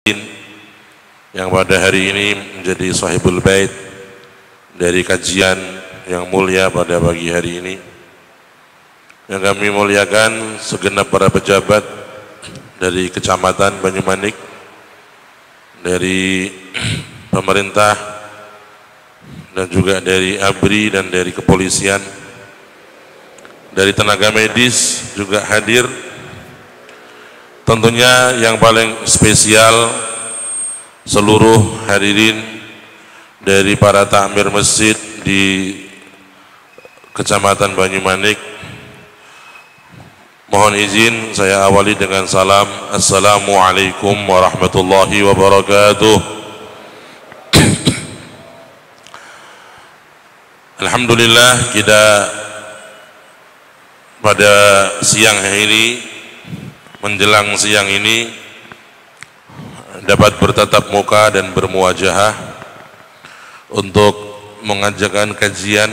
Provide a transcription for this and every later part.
yang pada hari ini menjadi sahibul bait dari kajian yang mulia pada pagi hari ini, yang kami muliakan segenap para pejabat dari Kecamatan Banyumanik, dari pemerintah dan juga dari ABRI dan dari kepolisian, dari tenaga medis juga hadir. Tentunya yang paling spesial seluruh hadirin dari para takmir masjid di Kecamatan Banyumanik. Mohon izin saya awali dengan salam. Assalamualaikum warahmatullahi wabarakatuh. Alhamdulillah, kita pada siang hari ini, menjelang siang ini, dapat bertatap muka dan bermuajahah untuk mengajarkan kajian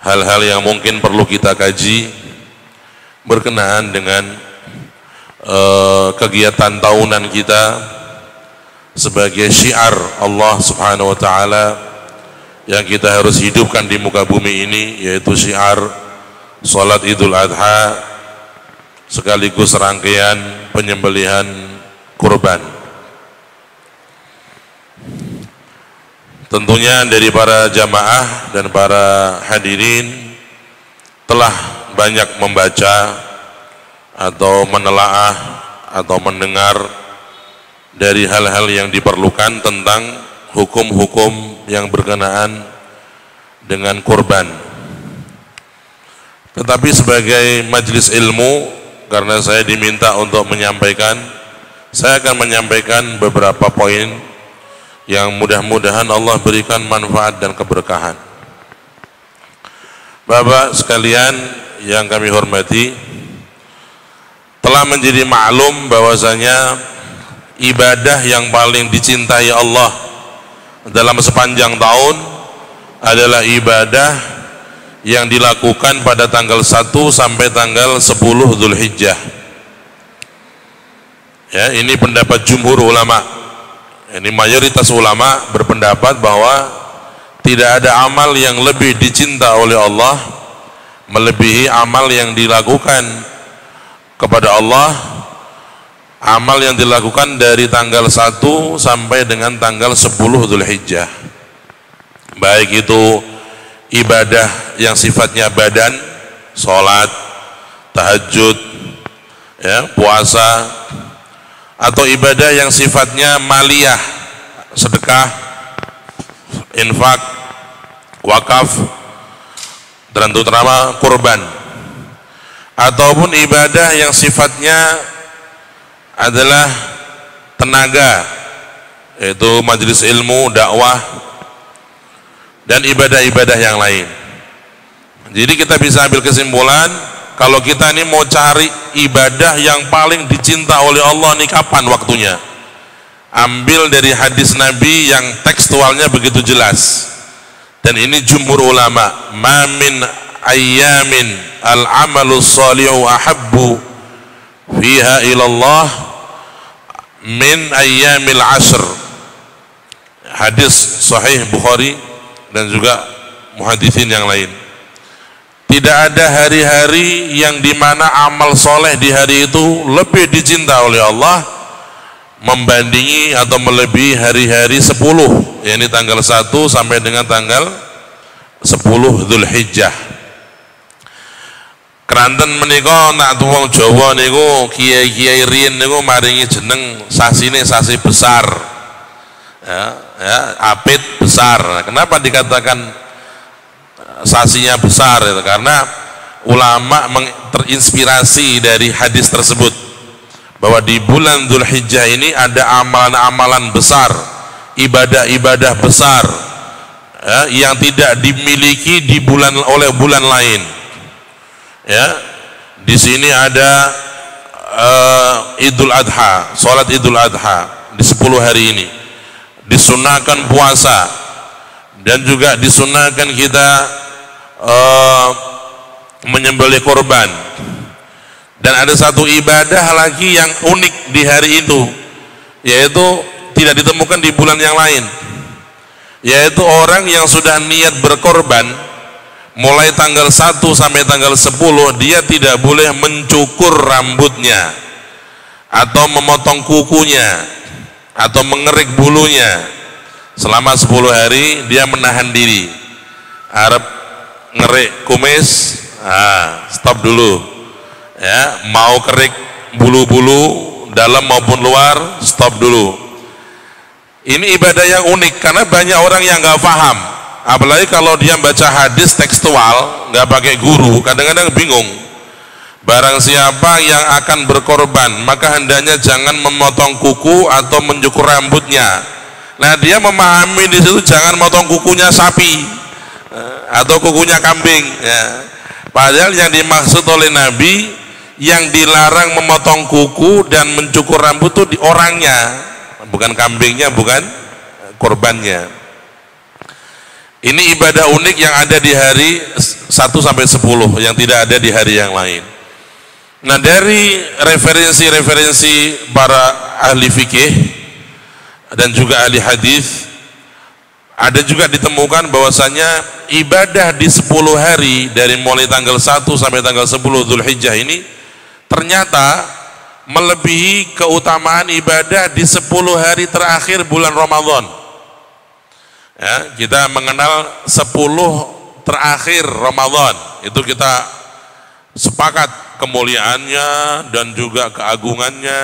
hal-hal yang mungkin perlu kita kaji berkenaan dengan kegiatan tahunan kita sebagai syiar Allah Subhanahu wa taala yang kita harus hidupkan di muka bumi ini, yaitu syiar salat Idul Adha sekaligus rangkaian penyembelihan kurban. Tentunya dari para jamaah dan para hadirin telah banyak membaca atau menelaah atau mendengar dari hal-hal yang diperlukan tentang hukum-hukum yang berkenaan dengan kurban. Tetapi sebagai majelis ilmu, karena saya diminta untuk menyampaikan, saya akan menyampaikan beberapa poin yang mudah-mudahan Allah berikan manfaat dan keberkahan. Bapak sekalian yang kami hormati, telah menjadi maklum bahwasanya ibadah yang paling dicintai Allah dalam sepanjang tahun adalah ibadah yang dilakukan pada tanggal 1 sampai tanggal 10 Dzulhijjah. Ya, ini pendapat jumhur ulama. Ini mayoritas ulama berpendapat bahwa tidak ada amal yang lebih dicinta oleh Allah melebihi amal yang dilakukan kepada Allah, amal yang dilakukan dari tanggal 1 sampai dengan tanggal 10 Dzulhijjah. Baik itu ibadah yang sifatnya badan, sholat, tahajud, ya, puasa, atau ibadah yang sifatnya maliyah, sedekah, infak, wakaf, dan terutama kurban, ataupun ibadah yang sifatnya adalah tenaga, yaitu majelis ilmu, dakwah, dan ibadah-ibadah yang lain. Jadi kita bisa ambil kesimpulan, kalau kita ini mau cari ibadah yang paling dicinta oleh Allah, ini kapan waktunya? Ambil dari hadis Nabi yang tekstualnya begitu jelas. Dan ini jumhur ulama, ma min ayyamin al-amalu shalihu ahabbu fiha ilallah min ayyamil ashr. Hadis sahih Bukhari dan juga muhaditsin yang lain. Tidak ada hari-hari yang dimana amal soleh di hari itu lebih dicinta oleh Allah membandingi atau melebihi hari-hari 10, yakni tanggal 1 sampai dengan tanggal 10 Dzulhijjah. Keranten menika nak wong Jawa niku kiai-kiai riyin niku maringi jeneng sasine sasi besar. Ya, apit besar. Kenapa dikatakan sasinya besar? Itu karena ulama terinspirasi dari hadis tersebut bahwa di bulan Dzulhijjah ini ada amalan-amalan besar, ibadah-ibadah besar, ya, yang tidak dimiliki di bulan oleh bulan lain. Ya, di sini ada Idul Adha, sholat Idul Adha di 10 hari ini. Disunahkan puasa dan juga disunahkan kita menyembelih korban. Dan ada satu ibadah lagi yang unik di hari itu, yaitu tidak ditemukan di bulan yang lain, yaitu orang yang sudah niat berkorban mulai tanggal 1 sampai tanggal 10, dia tidak boleh mencukur rambutnya atau memotong kukunya atau mengerik bulunya selama 10 hari. Dia menahan diri, arep ngerik kumis, stop dulu ya, mau kerik bulu-bulu dalam maupun luar, stop dulu. Ini ibadah yang unik karena banyak orang yang nggak paham, apalagi kalau dia baca hadis tekstual nggak pakai guru, kadang-kadang bingung. Barang siapa yang akan berkorban maka hendaknya jangan memotong kuku atau mencukur rambutnya. Nah, dia memahami di situ jangan motong kukunya sapi atau kukunya kambing ya. Padahal yang dimaksud oleh Nabi, yang dilarang memotong kuku dan mencukur rambut itu di orangnya, bukan kambingnya, bukan korbannya. Ini ibadah unik yang ada di hari 1 sampai 10 yang tidak ada di hari yang lain. Nah, dari referensi-referensi para ahli fikih dan juga ahli hadis, ada juga ditemukan bahwasanya ibadah di 10 hari dari mulai tanggal 1 sampai tanggal 10 Dzulhijjah ini ternyata melebihi keutamaan ibadah di 10 hari terakhir bulan Ramadan. Ya, kita mengenal 10 terakhir Ramadan, itu kita sepakat kemuliaannya dan juga keagungannya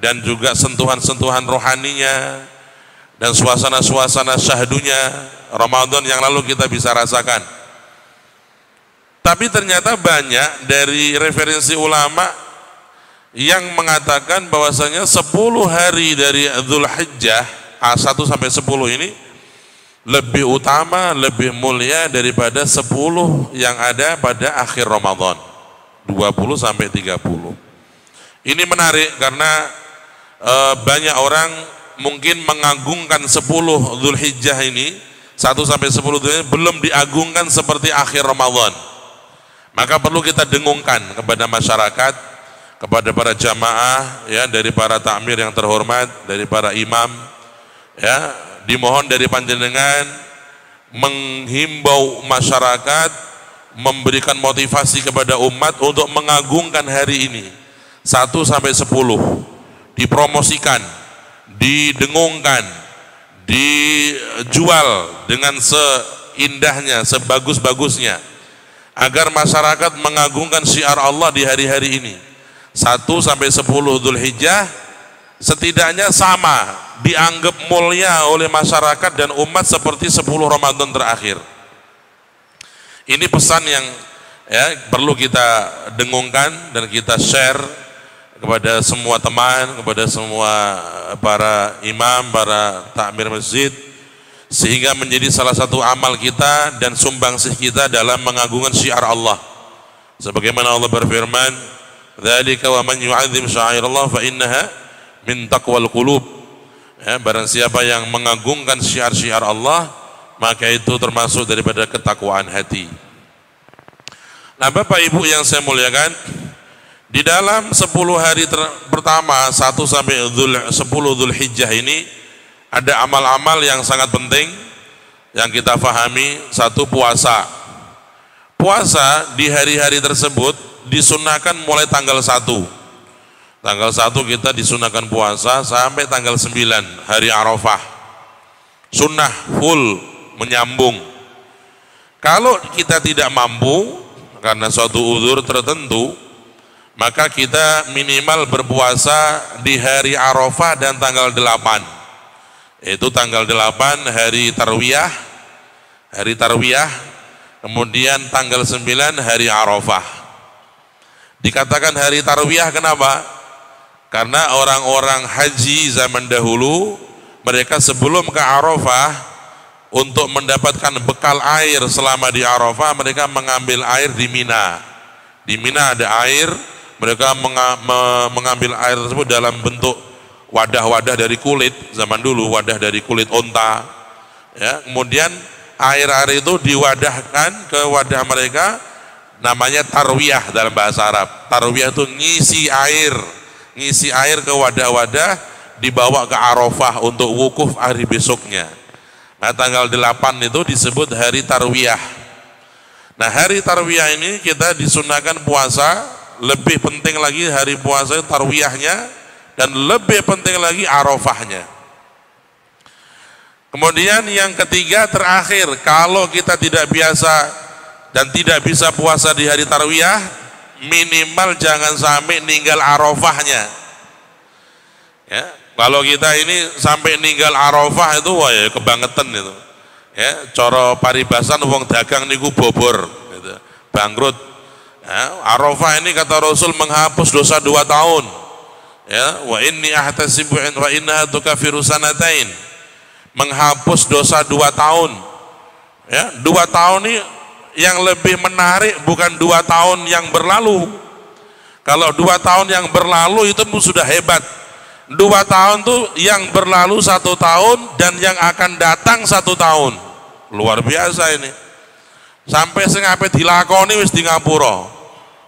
dan juga sentuhan-sentuhan rohaninya dan suasana-suasana syahdunya Ramadan yang lalu kita bisa rasakan. Tapi ternyata banyak dari referensi ulama yang mengatakan bahwasanya 10 hari dari Dzulhijjah 1 sampai 10 ini lebih utama, lebih mulia daripada 10 yang ada pada akhir Ramadan 20 sampai 30. Ini menarik karena banyak orang mungkin mengagungkan 10 Dzulhijjah ini 1 sampai 10 ini belum diagungkan seperti akhir Ramadan. Maka perlu kita dengungkan kepada masyarakat, kepada para jamaah ya, dari para takmir yang terhormat, dari para imam ya, dimohon dari panjenengan menghimbau masyarakat, memberikan motivasi kepada umat untuk mengagungkan hari ini 1 sampai 10, dipromosikan, didengungkan, dijual dengan seindahnya, sebagus-bagusnya, agar masyarakat mengagungkan syiar Allah di hari-hari ini 1 sampai 10 Dzulhijjah, setidaknya sama dianggap mulia oleh masyarakat dan umat seperti 10 Ramadan terakhir. Ini pesan yang ya, perlu kita dengungkan dan kita share kepada semua teman, kepada semua para imam, para takmir masjid, sehingga menjadi salah satu amal kita dan sumbangsih kita dalam mengagungkan syiar Allah. Sebagaimana Allah berfirman, "Dzalika wa man yu'azzim sya'airallah fa innaha min taqwal qulub." Ya, barang siapa yang mengagungkan syiar-syiar Allah, maka itu termasuk daripada ketakwaan hati. Nah, Bapak Ibu yang saya muliakan, di dalam 10 hari pertama 1 sampai 10 Dzulhijjah ini ada amal-amal yang sangat penting yang kita fahami. Satu, puasa. Puasa di hari-hari tersebut disunahkan mulai tanggal 1. Tanggal 1 kita disunahkan puasa sampai tanggal 9 hari Arafah. Sunnah full menyambung. Kalau kita tidak mampu karena suatu uzur tertentu, maka kita minimal berpuasa di hari Arafah dan tanggal 8. Itu tanggal 8 hari Tarwiyah, kemudian tanggal 9 hari Arafah. Dikatakan hari Tarwiyah kenapa? Karena orang-orang haji zaman dahulu, mereka sebelum ke Arafah, untuk mendapatkan bekal air selama di Arafah, mereka mengambil air di Mina. Di Mina ada air, mereka mengambil air tersebut dalam bentuk wadah-wadah dari kulit, zaman dulu wadah dari kulit onta ya. Kemudian air-air itu diwadahkan ke wadah mereka, namanya tarwiyah dalam bahasa Arab. Tarwiyah itu ngisi air ke wadah-wadah, dibawa ke Arafah untuk wukuf hari besoknya. Nah, tanggal 8 itu disebut hari tarwiyah. Nah, hari tarwiyah ini kita disunahkan puasa, lebih penting lagi hari puasa tarwiyahnya, dan lebih penting lagi Arafahnya. Kemudian yang ketiga terakhir, kalau kita tidak biasa dan tidak bisa puasa di hari tarwiyah, minimal jangan sampai ninggal Arafahnya. Ya, kalau kita ini sampai ninggal Arafah itu wah ya kebangetan itu. Ya, coro paribasan wong dagang niku bobor gitu, bangkrut. Ya, Arafah ini kata Rasul menghapus dosa 2 tahun. Ya, wa inni ahtasibu wa innaha tukaffiru sanatain. Menghapus dosa 2 tahun. Ya, 2 tahun ini yang lebih menarik bukan 2 tahun yang berlalu. Kalau 2 tahun yang berlalu itu sudah hebat. 2 tahun tuh yang berlalu 1 tahun dan yang akan datang 1 tahun. Luar biasa ini. Sampai sing ape dilakoni wis di ngapura.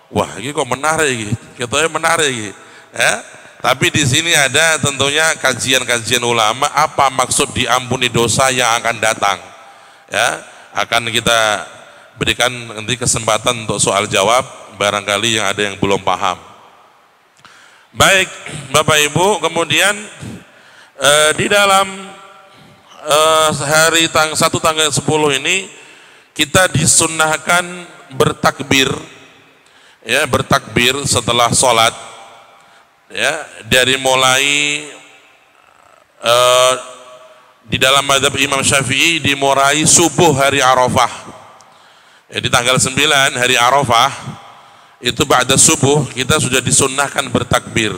Wah, ini kok menarik iki. Ketoknya menarik iki. Ya. Tapi di sini ada tentunya kajian-kajian ulama apa maksud diampuni dosa yang akan datang. Ya, akan kita berikan nanti kesempatan untuk soal jawab, barangkali yang ada yang belum paham. Baik, Bapak Ibu, kemudian di dalam hari 1 tanggal 10 ini kita disunnahkan bertakbir, ya, bertakbir setelah sholat, ya, dari mulai di dalam mazhab Imam Syafi'i dimulai subuh hari Arafah. Ya, di tanggal 9 hari Arafah itu ba'da subuh kita sudah disunnahkan bertakbir.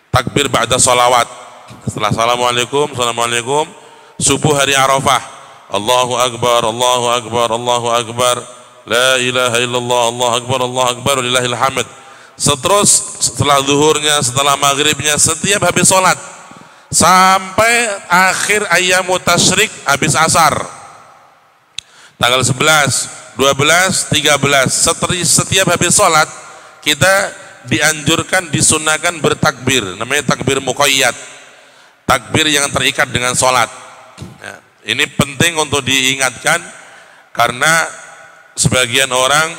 Takbir ba'da salawat. Setelah assalamualaikum, assalamualaikum, subuh hari Arafah. Allahu Akbar, Allahu Akbar, Allahu Akbar. La ilaha illallah, Allahu Akbar, Allahu Akbar, walillahil hamd. Seterus setelah zuhurnya, setelah maghribnya, setiap habis sholat sampai akhir ayyamut tasyrik, habis asar tanggal 11, 12, 13, setiap habis sholat kita dianjurkan, disunahkan bertakbir, namanya takbir muqayyad, takbir yang terikat dengan sholat. Ya, ini penting untuk diingatkan karena sebagian orang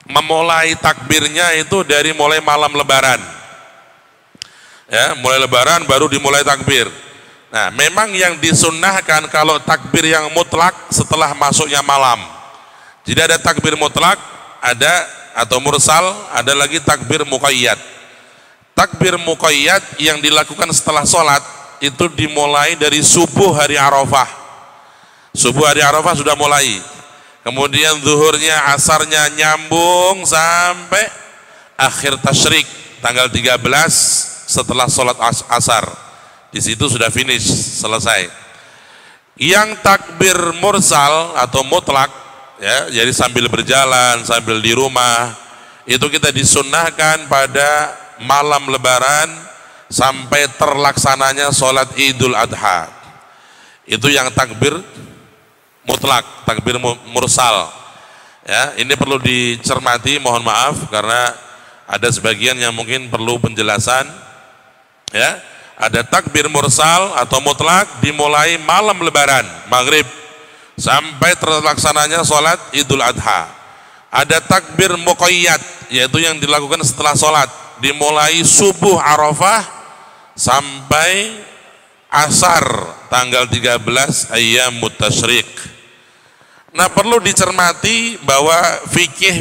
memulai takbirnya itu dari mulai malam lebaran. Ya, mulai lebaran baru dimulai takbir. Nah, memang yang disunnahkan kalau takbir yang mutlak setelah masuknya malam. Jadi ada takbir mutlak, ada atau mursal, ada lagi takbir muqayyad. Takbir muqayyad yang dilakukan setelah sholat itu dimulai dari subuh hari Arafah. Subuh hari Arafah sudah mulai. Kemudian zuhurnya, asarnya nyambung sampai akhir tasyrik tanggal 13 setelah sholat asar. Di situ sudah finish, selesai. Yang takbir mursal atau mutlak, ya, jadi sambil berjalan, sambil di rumah, itu kita disunnahkan pada malam lebaran sampai terlaksananya sholat Idul Adha. Itu yang takbir mutlak, takbir mursal. Ya, ini perlu dicermati, mohon maaf karena ada sebagian yang mungkin perlu penjelasan. Ya, ada takbir mursal atau mutlak dimulai malam lebaran, maghrib, sampai terlaksananya sholat Idul Adha. Ada takbir muqayyad, yaitu yang dilakukan setelah sholat, dimulai subuh Arafah sampai asar tanggal 13 ayyamut tasyrik. Nah, perlu dicermati bahwa fikih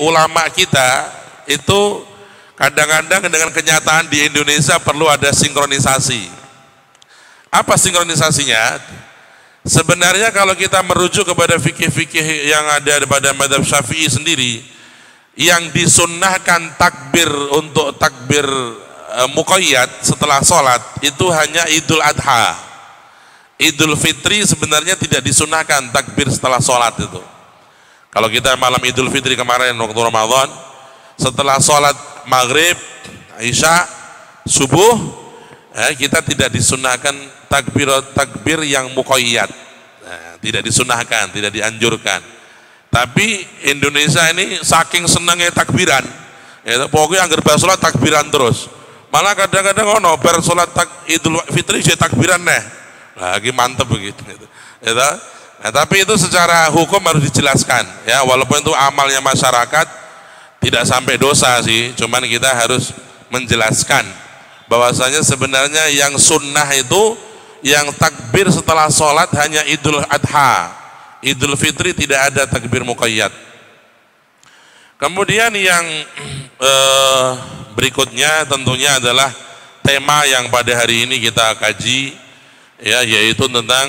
ulama kita itu kadang-kadang dengan kenyataan di Indonesia perlu ada sinkronisasi. Apa sinkronisasinya? Sebenarnya kalau kita merujuk kepada fikih-fikih yang ada pada mazhab Syafi'i sendiri, yang disunnahkan takbir untuk takbir muqayyad setelah sholat itu hanya Idul Adha. Idul Fitri sebenarnya tidak disunnahkan takbir setelah sholat itu. Kalau kita malam Idul Fitri kemarin waktu Ramadan, setelah sholat maghrib, isya, subuh, kita tidak disunnahkan takbir yang muqayyad. tidak disunahkan, tidak dianjurkan. Tapi Indonesia ini saking senangnya takbiran, ya, pokoknya anggar bar sholat takbiran terus. Malah kadang-kadang ono bar sholat Idul Fitri saya takbiran nih, lagi mantep begitu. Ya, nah, tapi itu secara hukum harus dijelaskan, ya, walaupun itu amalnya masyarakat tidak sampai dosa sih, cuman kita harus menjelaskan bahwasanya sebenarnya yang sunnah itu yang takbir setelah sholat hanya Idul Adha, Idul Fitri tidak ada takbir muqayyad. Kemudian yang berikutnya tentunya adalah tema yang pada hari ini kita kaji, ya, yaitu tentang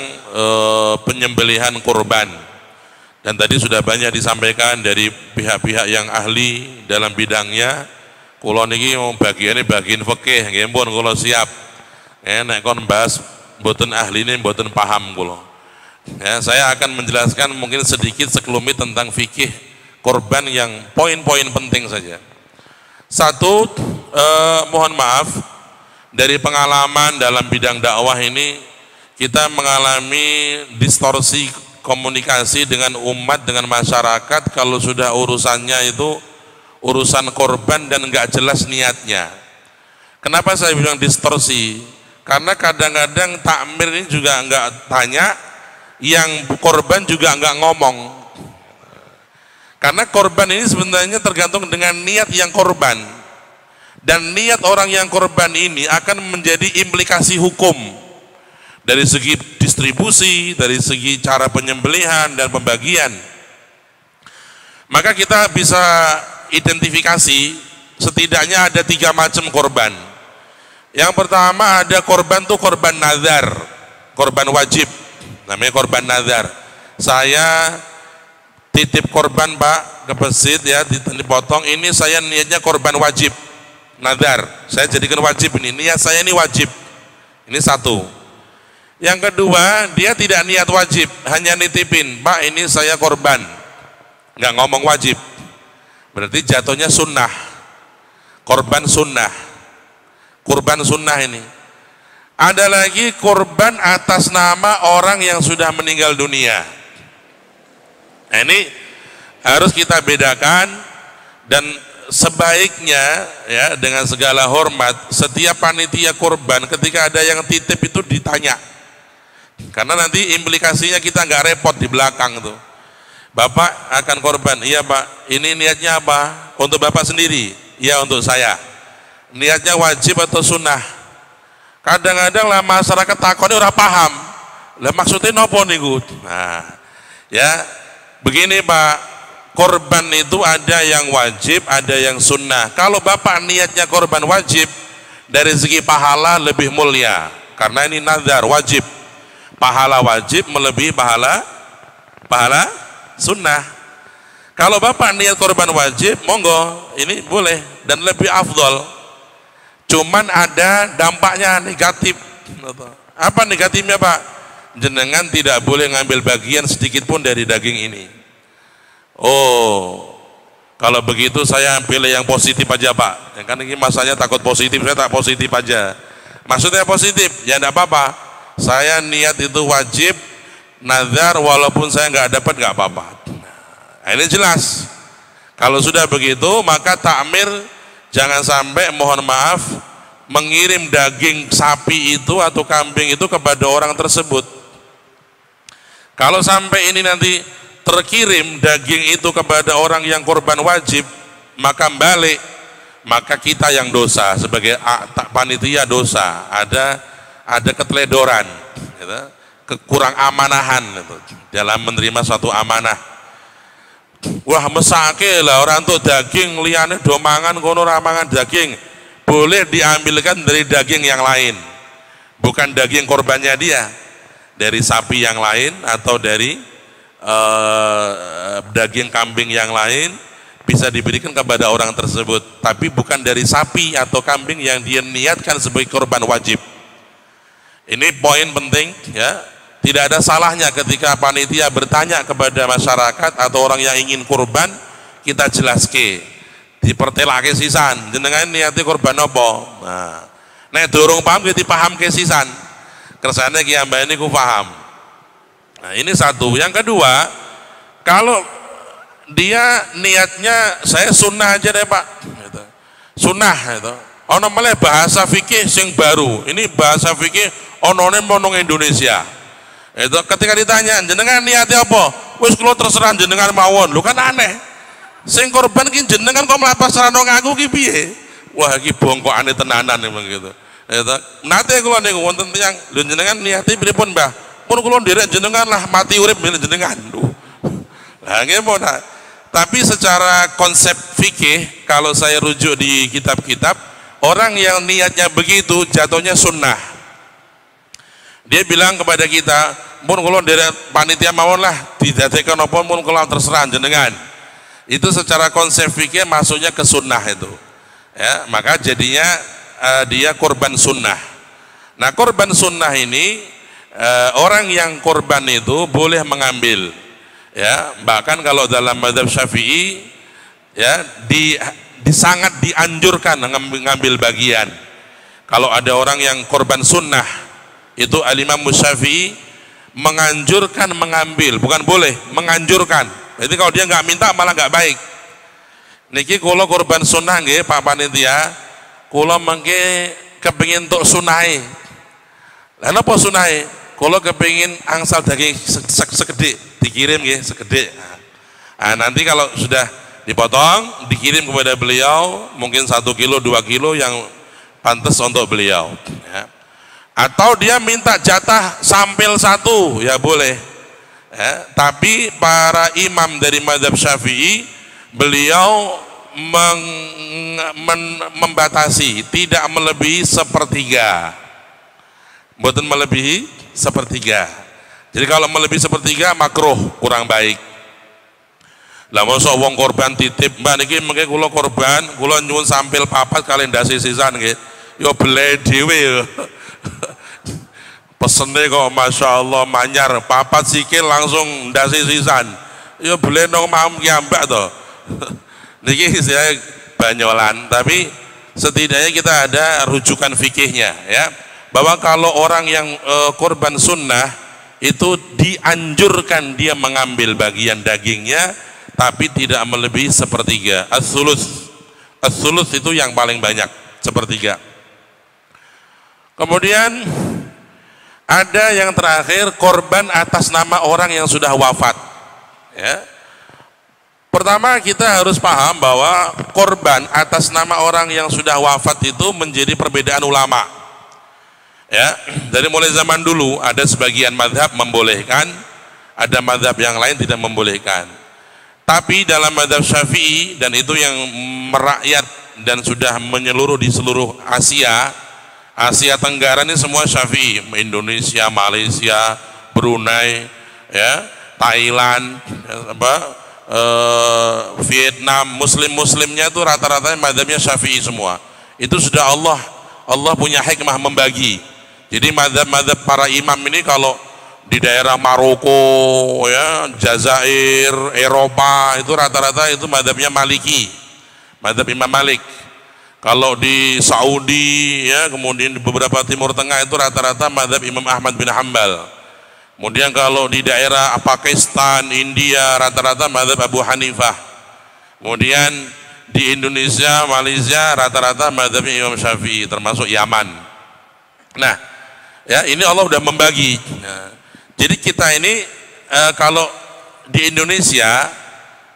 penyembelihan kurban. Dan tadi sudah banyak disampaikan dari pihak-pihak yang ahli dalam bidangnya. Kulo niki bagiannya bagian fikih, nggih pun kulo siap. Nek kon bahas mboten ahli ini mboten paham kulo. Ya, saya akan menjelaskan mungkin sedikit sekelumit tentang fikih kurban yang poin-poin penting saja. Satu, mohon maaf, dari pengalaman dalam bidang dakwah ini kita mengalami distorsi komunikasi dengan umat, dengan masyarakat kalau sudah urusannya itu urusan korban dan nggak jelas niatnya. Kenapa saya bilang distorsi? Karena kadang-kadang takmir ini juga nggak tanya, yang korban juga nggak ngomong. Karena korban ini sebenarnya tergantung dengan niat yang korban, dan niat orang yang korban ini akan menjadi implikasi hukum dari segi distribusi, dari segi cara penyembelihan dan pembagian. Maka kita bisa identifikasi setidaknya ada 3 macam korban. Yang pertama ada korban tuh korban nazar, korban wajib, namanya korban nazar. Saya titip korban Pak ke masjid, ya, dipotong, ini saya niatnya korban wajib, nazar, saya jadikan wajib, ini niat saya ini wajib. Ini satu. Yang kedua, dia tidak niat wajib, hanya nitipin, Pak ini saya korban, nggak ngomong wajib, berarti jatuhnya sunnah, korban sunnah, kurban sunnah ini. Ada lagi korban atas nama orang yang sudah meninggal dunia. Nah, ini harus kita bedakan, dan sebaiknya, ya, dengan segala hormat setiap panitia kurban ketika ada yang titip itu ditanya, karena nanti implikasinya kita nggak repot di belakang tuh. Bapak akan korban, iya Pak, ini niatnya apa? Untuk Bapak sendiri? Iya untuk saya. Niatnya wajib atau sunnah? Kadang-kadang lah masyarakat takutnya orang paham, lah maksudnya nopo niku. Nah, ya begini Pak, korban itu ada yang wajib, ada yang sunnah. Kalau Bapak niatnya korban wajib, dari segi pahala lebih mulia, karena ini nazar wajib. Pahala wajib melebihi pahala sunnah. Kalau Bapak niat korban wajib, monggo, ini boleh dan lebih afdol. Cuman ada dampaknya negatif. Apa negatifnya Pak? Jenengan tidak boleh ngambil bagian sedikit pun dari daging ini. Oh, kalau begitu saya pilih yang positif aja Pak. Kan ini masanya takut positif, saya tak positif aja. Maksudnya positif, ya enggak apa-apa. Saya niat itu wajib, nazar, walaupun saya nggak dapat nggak apa-apa. Nah, ini jelas. Kalau sudah begitu, maka takmir jangan sampai, mohon maaf, mengirim daging sapi itu atau kambing itu kepada orang tersebut. Kalau sampai ini nanti terkirim daging itu kepada orang yang korban wajib, maka balik, maka kita yang dosa sebagai panitia dosa, ada keteledoran, gitu, kekurang amanahan gitu, dalam menerima suatu amanah. Wah mesake lah orang tuh daging liane do mangan kono ramangan daging, boleh diambilkan dari daging yang lain, bukan daging korbannya dia, dari sapi yang lain atau dari daging kambing yang lain bisa diberikan kepada orang tersebut, tapi bukan dari sapi atau kambing yang dia niatkan sebagai korban wajib. Ini poin penting, ya. Tidak ada salahnya ketika panitia bertanya kepada masyarakat atau orang yang ingin kurban, kita jelaske, dipertelake sisan, jenengan niati kurban apa? Nah, nek durung paham kita paham ke sisan. Kersane ki ambane ku paham. Nah, ini satu. Yang kedua, kalau dia niatnya saya sunnah aja deh Pak, gitu. Sunnah itu. Ono malah bahasa fikih sing baru. Ini bahasa fikih onone monong Indonesia. Itu ketika ditanya jenengan niatnya apa? Wis kula terserah jenengan mawon. Lu kan aneh. Sing korban ki jenengan kok malah pasrahno ngaku ki piye? Wah iki bongkokane tenanan memang gitu. Itu nate kula niku wonten tiyang lho jenengan niate pripun Mbah? Pun kula nderek jenengan lah mati urip milih jenengan. Lah nggih mon. Tapi secara konsep fikih kalau saya rujuk di kitab-kitab, orang yang niatnya begitu jatuhnya sunnah. Dia bilang kepada kita, pun kula nderek panitia mawon lah, didadekan apa pun kula terserah jenengan. Itu secara konsep fikih masuknya ke sunnah itu. Ya, maka jadinya dia korban sunnah. Nah, korban sunnah ini orang yang korban itu boleh mengambil. Ya, bahkan kalau dalam mazhab Syafi'i ya sangat dianjurkan mengambil bagian. Kalau ada orang yang korban sunnah, itu Al-Imam Syafi'i menganjurkan mengambil, bukan boleh, menganjurkan. Jadi kalau dia nggak minta malah nggak baik. Niki kula korban sunnah nggih Pak Panitia, kula mengke kepengin tuk sunahe. Lah napa sunahe? Kula kepengin angsal daging sekedhik, dikirim nggih sekedhik. Nah, nanti kalau sudah dipotong, dikirim kepada beliau, mungkin 1 kilo, 2 kilo yang pantas untuk beliau. Ya. Atau dia minta jatah sampel 1, ya boleh. Ya. Tapi para imam dari mazhab Syafi'i, beliau membatasi, tidak melebihi 1/3. Mboten melebihi 1/3. Jadi kalau melebihi 1/3 makruh, kurang baik. Lah mosok wong korban titip, Mbak niki mengke kula korban, kula nyuwun sampel 4 kali ndase sisan nggih. Yo bele dhewe yo. Pesene kok masyaallah manyar, 4 sikil langsung ndase sisan. Yo bele nang mam ki ambak to. Niki saya banyolan, tapi setidaknya kita ada rujukan fikihnya ya. Bahwa kalau orang yang korban sunnah itu dianjurkan dia mengambil bagian dagingnya, tapi tidak melebihi 1/3. As-sulus itu yang paling banyak, 1/3. Kemudian ada yang terakhir, korban atas nama orang yang sudah wafat. Ya. Pertama kita harus paham bahwa korban atas nama orang yang sudah wafat itu menjadi perbedaan ulama. Ya, dari mulai zaman dulu ada sebagian mazhab membolehkan, ada mazhab yang lain tidak membolehkan. Tapi dalam mazhab Syafi'i, dan itu yang merakyat dan sudah menyeluruh di seluruh Asia Tenggara ini semua Syafi'i, Indonesia, Malaysia, Brunei, ya, Thailand, Vietnam, muslimnya itu rata-ratanya mazhabnya Syafi'i semua. Itu sudah Allah punya hikmah membagi. Jadi mazhab para imam ini kalau di daerah Maroko, ya, Jazair, Eropa itu rata-rata itu mazhabnya Maliki, mazhab Imam Malik. Kalau di Saudi, ya, kemudian di beberapa Timur Tengah itu rata-rata mazhab Imam Ahmad bin Hanbal. Kemudian kalau di daerah Pakistan, India rata-rata mazhab Abu Hanifah. Kemudian di Indonesia, Malaysia rata-rata mazhab Imam Syafi'i, termasuk Yaman. Nah, ya ini Allah sudah membagi. Nah, jadi kita ini kalau di Indonesia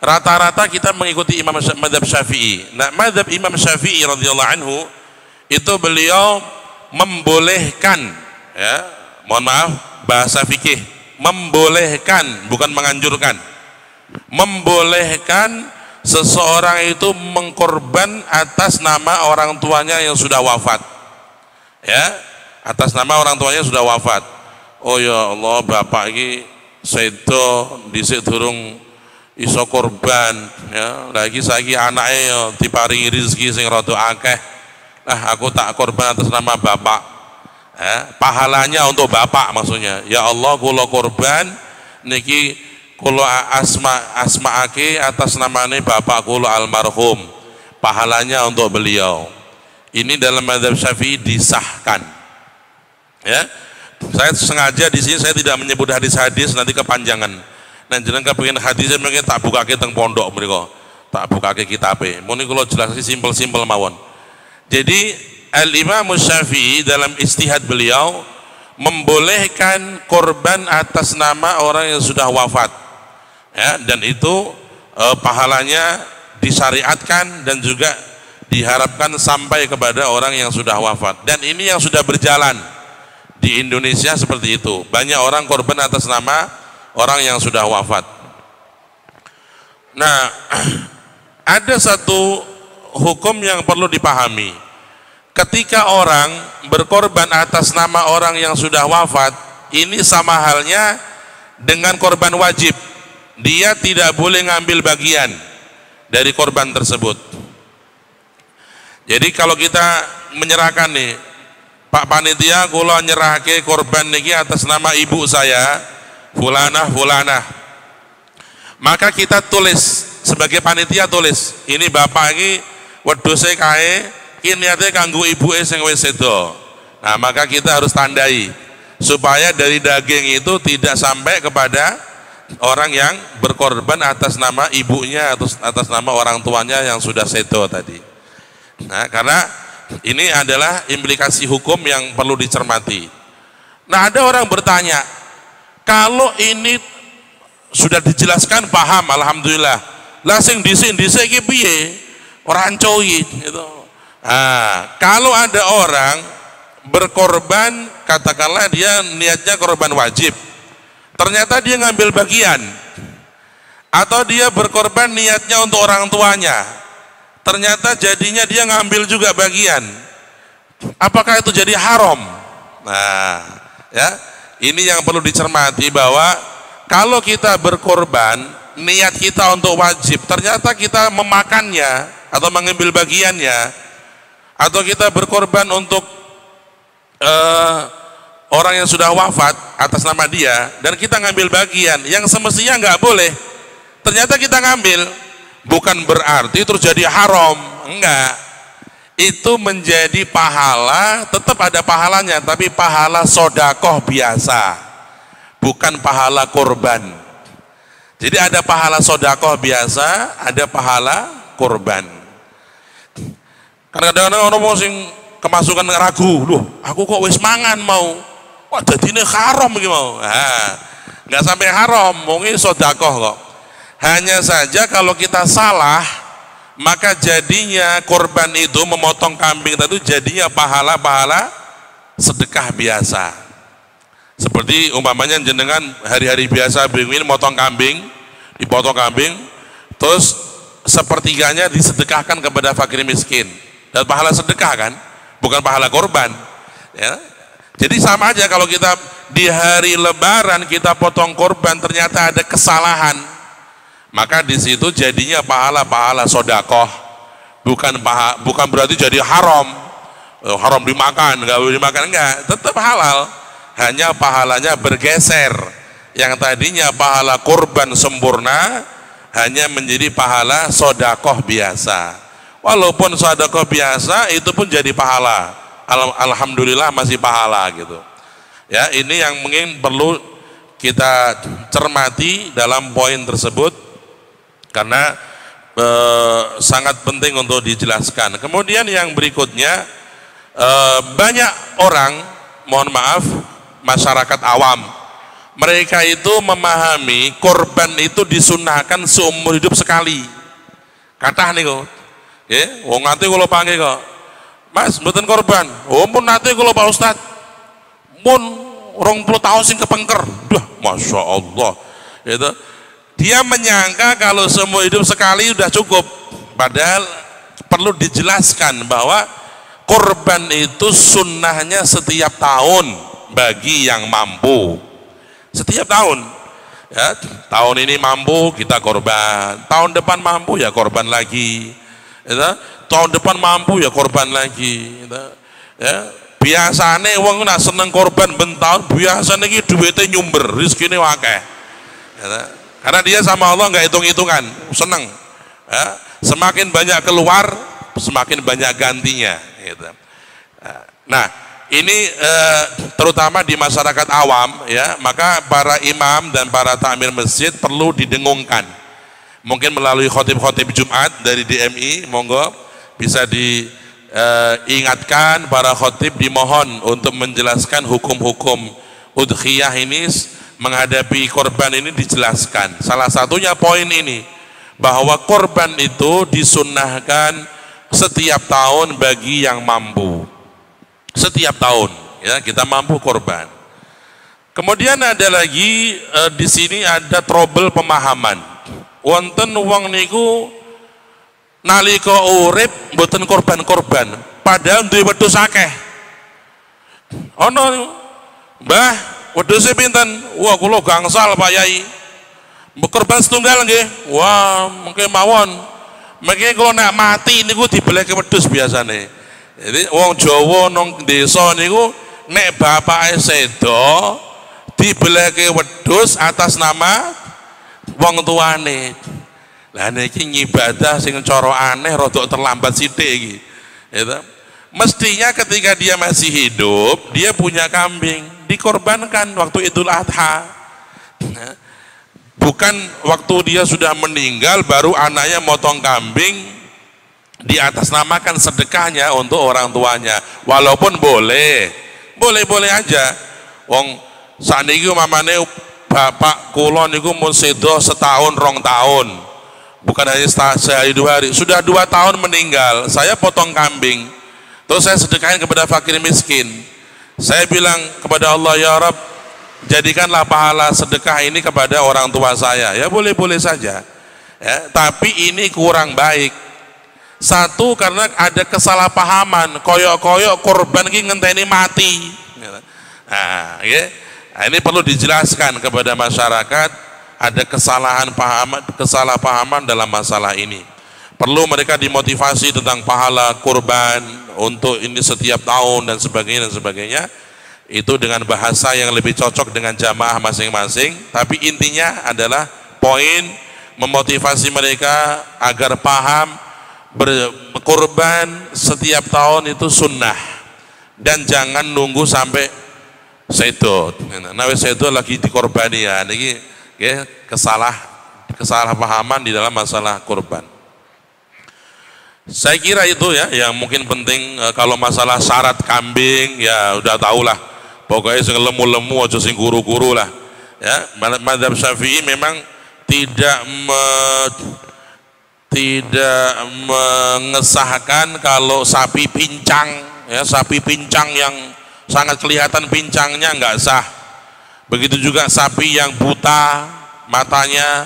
rata-rata kita mengikuti Imam mazhab Syafi'i. Nah, mazhab Imam Syafi'i radhiyallahu anhu itu beliau membolehkan, ya, mohon maaf bahasa fikih, membolehkan bukan menganjurkan, membolehkan seseorang itu mengkorban atas nama orang tuanya yang sudah wafat, ya, atas nama orang tuanya sudah wafat. Oh ya Allah, bapak ini sedo dhisik durung iso korban, ya, lagi saiki anaknya ya diparingi rezeki sing rada akeh. Nah, aku tak korban atas nama bapak, ya, pahalanya untuk bapak maksudnya. Ya Allah, kula korban niki kula asma'ake atas namanya bapak kula almarhum, pahalanya untuk beliau. Ini dalam mazhab Syafi'i disahkan, ya. Saya sengaja di sini saya tidak menyebut hadis-hadis, nanti kepanjangan. Nah, jenengan kepengin hadisnya mungkin tak bukake teng pondok mriku. Tak bukake kitabe. Muni kula jelasake simpel-simpel mawon. Jadi Al-Imam Syafi'i dalam istihad beliau membolehkan korban atas nama orang yang sudah wafat. Ya, dan itu pahalanya disyariatkan dan juga diharapkan sampai kepada orang yang sudah wafat. Dan ini yang sudah berjalan di Indonesia seperti itu. Banyak orang korban atas nama orang yang sudah wafat. Nah, ada satu hukum yang perlu dipahami. Ketika orang berkorban atas nama orang yang sudah wafat, ini sama halnya dengan korban wajib. Dia tidak boleh ngambil bagian dari korban tersebut. Jadi kalau kita menyerahkan nih, Pak Panitia kula nyerahke korban niki atas nama ibu saya, fulanah. Maka kita tulis sebagai panitia, tulis, ini bapak ini wedhuse kae iki niate kanggo ibuke sing wis sedo. Nah, maka kita harus tandai supaya dari daging itu tidak sampai kepada orang yang berkorban atas nama ibunya atau atas nama orang tuanya yang sudah sedo tadi. Nah, karena ini adalah implikasi hukum yang perlu dicermati. Nah, ada orang bertanya, kalau ini sudah dijelaskan paham, alhamdulillah. Lah sing dhisik-dhisik iki piye? Ora ancoyi gitu. Nah, kalau ada orang berkorban, katakanlah dia niatnya korban wajib, ternyata dia ngambil bagian, atau dia berkorban niatnya untuk orang tuanya, ternyata jadinya dia ngambil juga bagian, apakah itu jadi haram? Nah, ya, ini yang perlu dicermati, bahwa kalau kita berkorban niat kita untuk wajib, ternyata kita memakannya atau mengambil bagiannya, atau kita berkorban untuk orang yang sudah wafat atas nama dia, dan kita ngambil bagian yang semestinya nggak boleh, ternyata kita ngambil, bukan berarti terus jadi haram, enggak. Itu menjadi pahala, tetap ada pahalanya, tapi pahala sodakoh biasa, bukan pahala korban. Jadi ada pahala sodakoh biasa, ada pahala korban. Karena kadang-kadang orang sing kemasukan ragu, loh, aku kok wis mangan mau, wah jadinya haram gitu mau. Nah, nggak sampai haram, mungkin sodakoh kok. Hanya saja kalau kita salah, maka jadinya korban itu memotong kambing itu jadinya pahala-pahala sedekah biasa. Seperti umpamanya jenengan hari-hari biasa bingung motong kambing, dipotong kambing, terus sepertiganya disedekahkan kepada fakir miskin. Dan pahala sedekah kan, bukan pahala korban. Ya. Jadi sama aja kalau kita di hari Lebaran kita potong korban, ternyata ada kesalahan, maka di situ jadinya pahala-pahala sodakoh, bukan berarti jadi haram, haram dimakan, nggak boleh dimakan, enggak, tetap halal, hanya pahalanya bergeser. Yang tadinya pahala korban sempurna hanya menjadi pahala sodakoh biasa. Walaupun sodakoh biasa itu pun jadi pahala, alhamdulillah masih pahala gitu. Ya, ini yang mungkin perlu kita cermati dalam poin tersebut, karena sangat penting untuk dijelaskan. Kemudian yang berikutnya, banyak orang, mohon maaf, masyarakat awam, mereka itu memahami korban itu disunahkan seumur hidup sekali. Kathah niku. Nggih, wong nganti kula panggil kok, Mas, mboten korban. Oh, pun nate kula Pak Ustad. Mun 20 tahun sing kepengker. Duh, Masya Allah. Gitu. Dia menyangka kalau seumur hidup sekali sudah cukup. Padahal perlu dijelaskan bahwa korban itu sunnahnya setiap tahun bagi yang mampu. Setiap tahun. Ya, tahun ini mampu kita korban. Tahun depan mampu ya korban lagi. Ya, tahun depan mampu ya korban lagi. Ya, biasane wong nak seneng korban ben tahun, biasane iki duwite nyumber, rezekine akeh. Ya, karena dia sama Allah nggak hitung-hitungan, seneng. Ya, semakin banyak keluar, semakin banyak gantinya. Gitu. Nah, ini terutama di masyarakat awam ya, maka para imam dan para takmir masjid perlu didengungkan. Mungkin melalui khotib-khotib Jumat dari DMI, monggo bisa diingatkan para khotib, dimohon untuk menjelaskan hukum-hukum udhiyah ini, menghadapi korban ini dijelaskan. Salah satunya poin ini, bahwa korban itu disunnahkan setiap tahun bagi yang mampu. Setiap tahun ya kita mampu korban. Kemudian ada lagi di sini ada trouble pemahaman. Wonten wong niku nalika urip mboten korban-korban, padahal duwe wedhus akeh. Ana Mbah, wedhuse pinten? Wah, kula gangsal Pak Yai. Korban setunggal nggih. Wah, mengke mawon. Mengke kula nek mati niku dibeleke wedhus biasane. Jadi wong Jawa nang desa niku nek bapake sedo dibeleke wedhus atas nama wong tuane. Lah niki ngibadah sing cara aneh rada terlambat sithik iki. Gitu. Mestinya ketika dia masih hidup, dia punya kambing, dikorbankan waktu Idul Adha. Bukan waktu dia sudah meninggal baru anaknya motong kambing diatasnamakan sedekahnya untuk orang tuanya. Walaupun boleh aja. Wong saniki mamane bapak kula niku mun sedo setahun 2 tahun, bukan hanya sehari 2 hari, sudah 2 tahun meninggal, saya potong kambing terus saya sedekahin kepada fakir miskin. Saya bilang kepada Allah, ya Rabb, jadikanlah pahala sedekah ini kepada orang tua saya. Ya boleh saja ya, tapi ini kurang baik. Satu, karena ada kesalahpahaman, koyok-koyok korban ini ngenteni mati. Nah, ya. Nah, ini perlu dijelaskan kepada masyarakat, ada kesalahpahaman dalam masalah ini. Perlu mereka dimotivasi tentang pahala kurban untuk ini setiap tahun dan sebagainya. Itu dengan bahasa yang lebih cocok dengan jamaah masing-masing. Tapi intinya adalah poin memotivasi mereka agar paham berkorban setiap tahun itu sunnah, dan jangan nunggu sampai sedo. Nah, sedo lagi dikorbani ya. Ini ya, kesalahpahaman di dalam masalah korban. Saya kira itu ya yang mungkin penting. Kalau masalah syarat kambing ya udah tahulah. Pokoknya sing lemu-lemu aja sing guru-guru lah. Ya, mazhab Syafi'i memang tidak mengesahkan kalau sapi pincang ya, sapi pincang yang sangat kelihatan pincangnya nggak sah. Begitu juga sapi yang buta matanya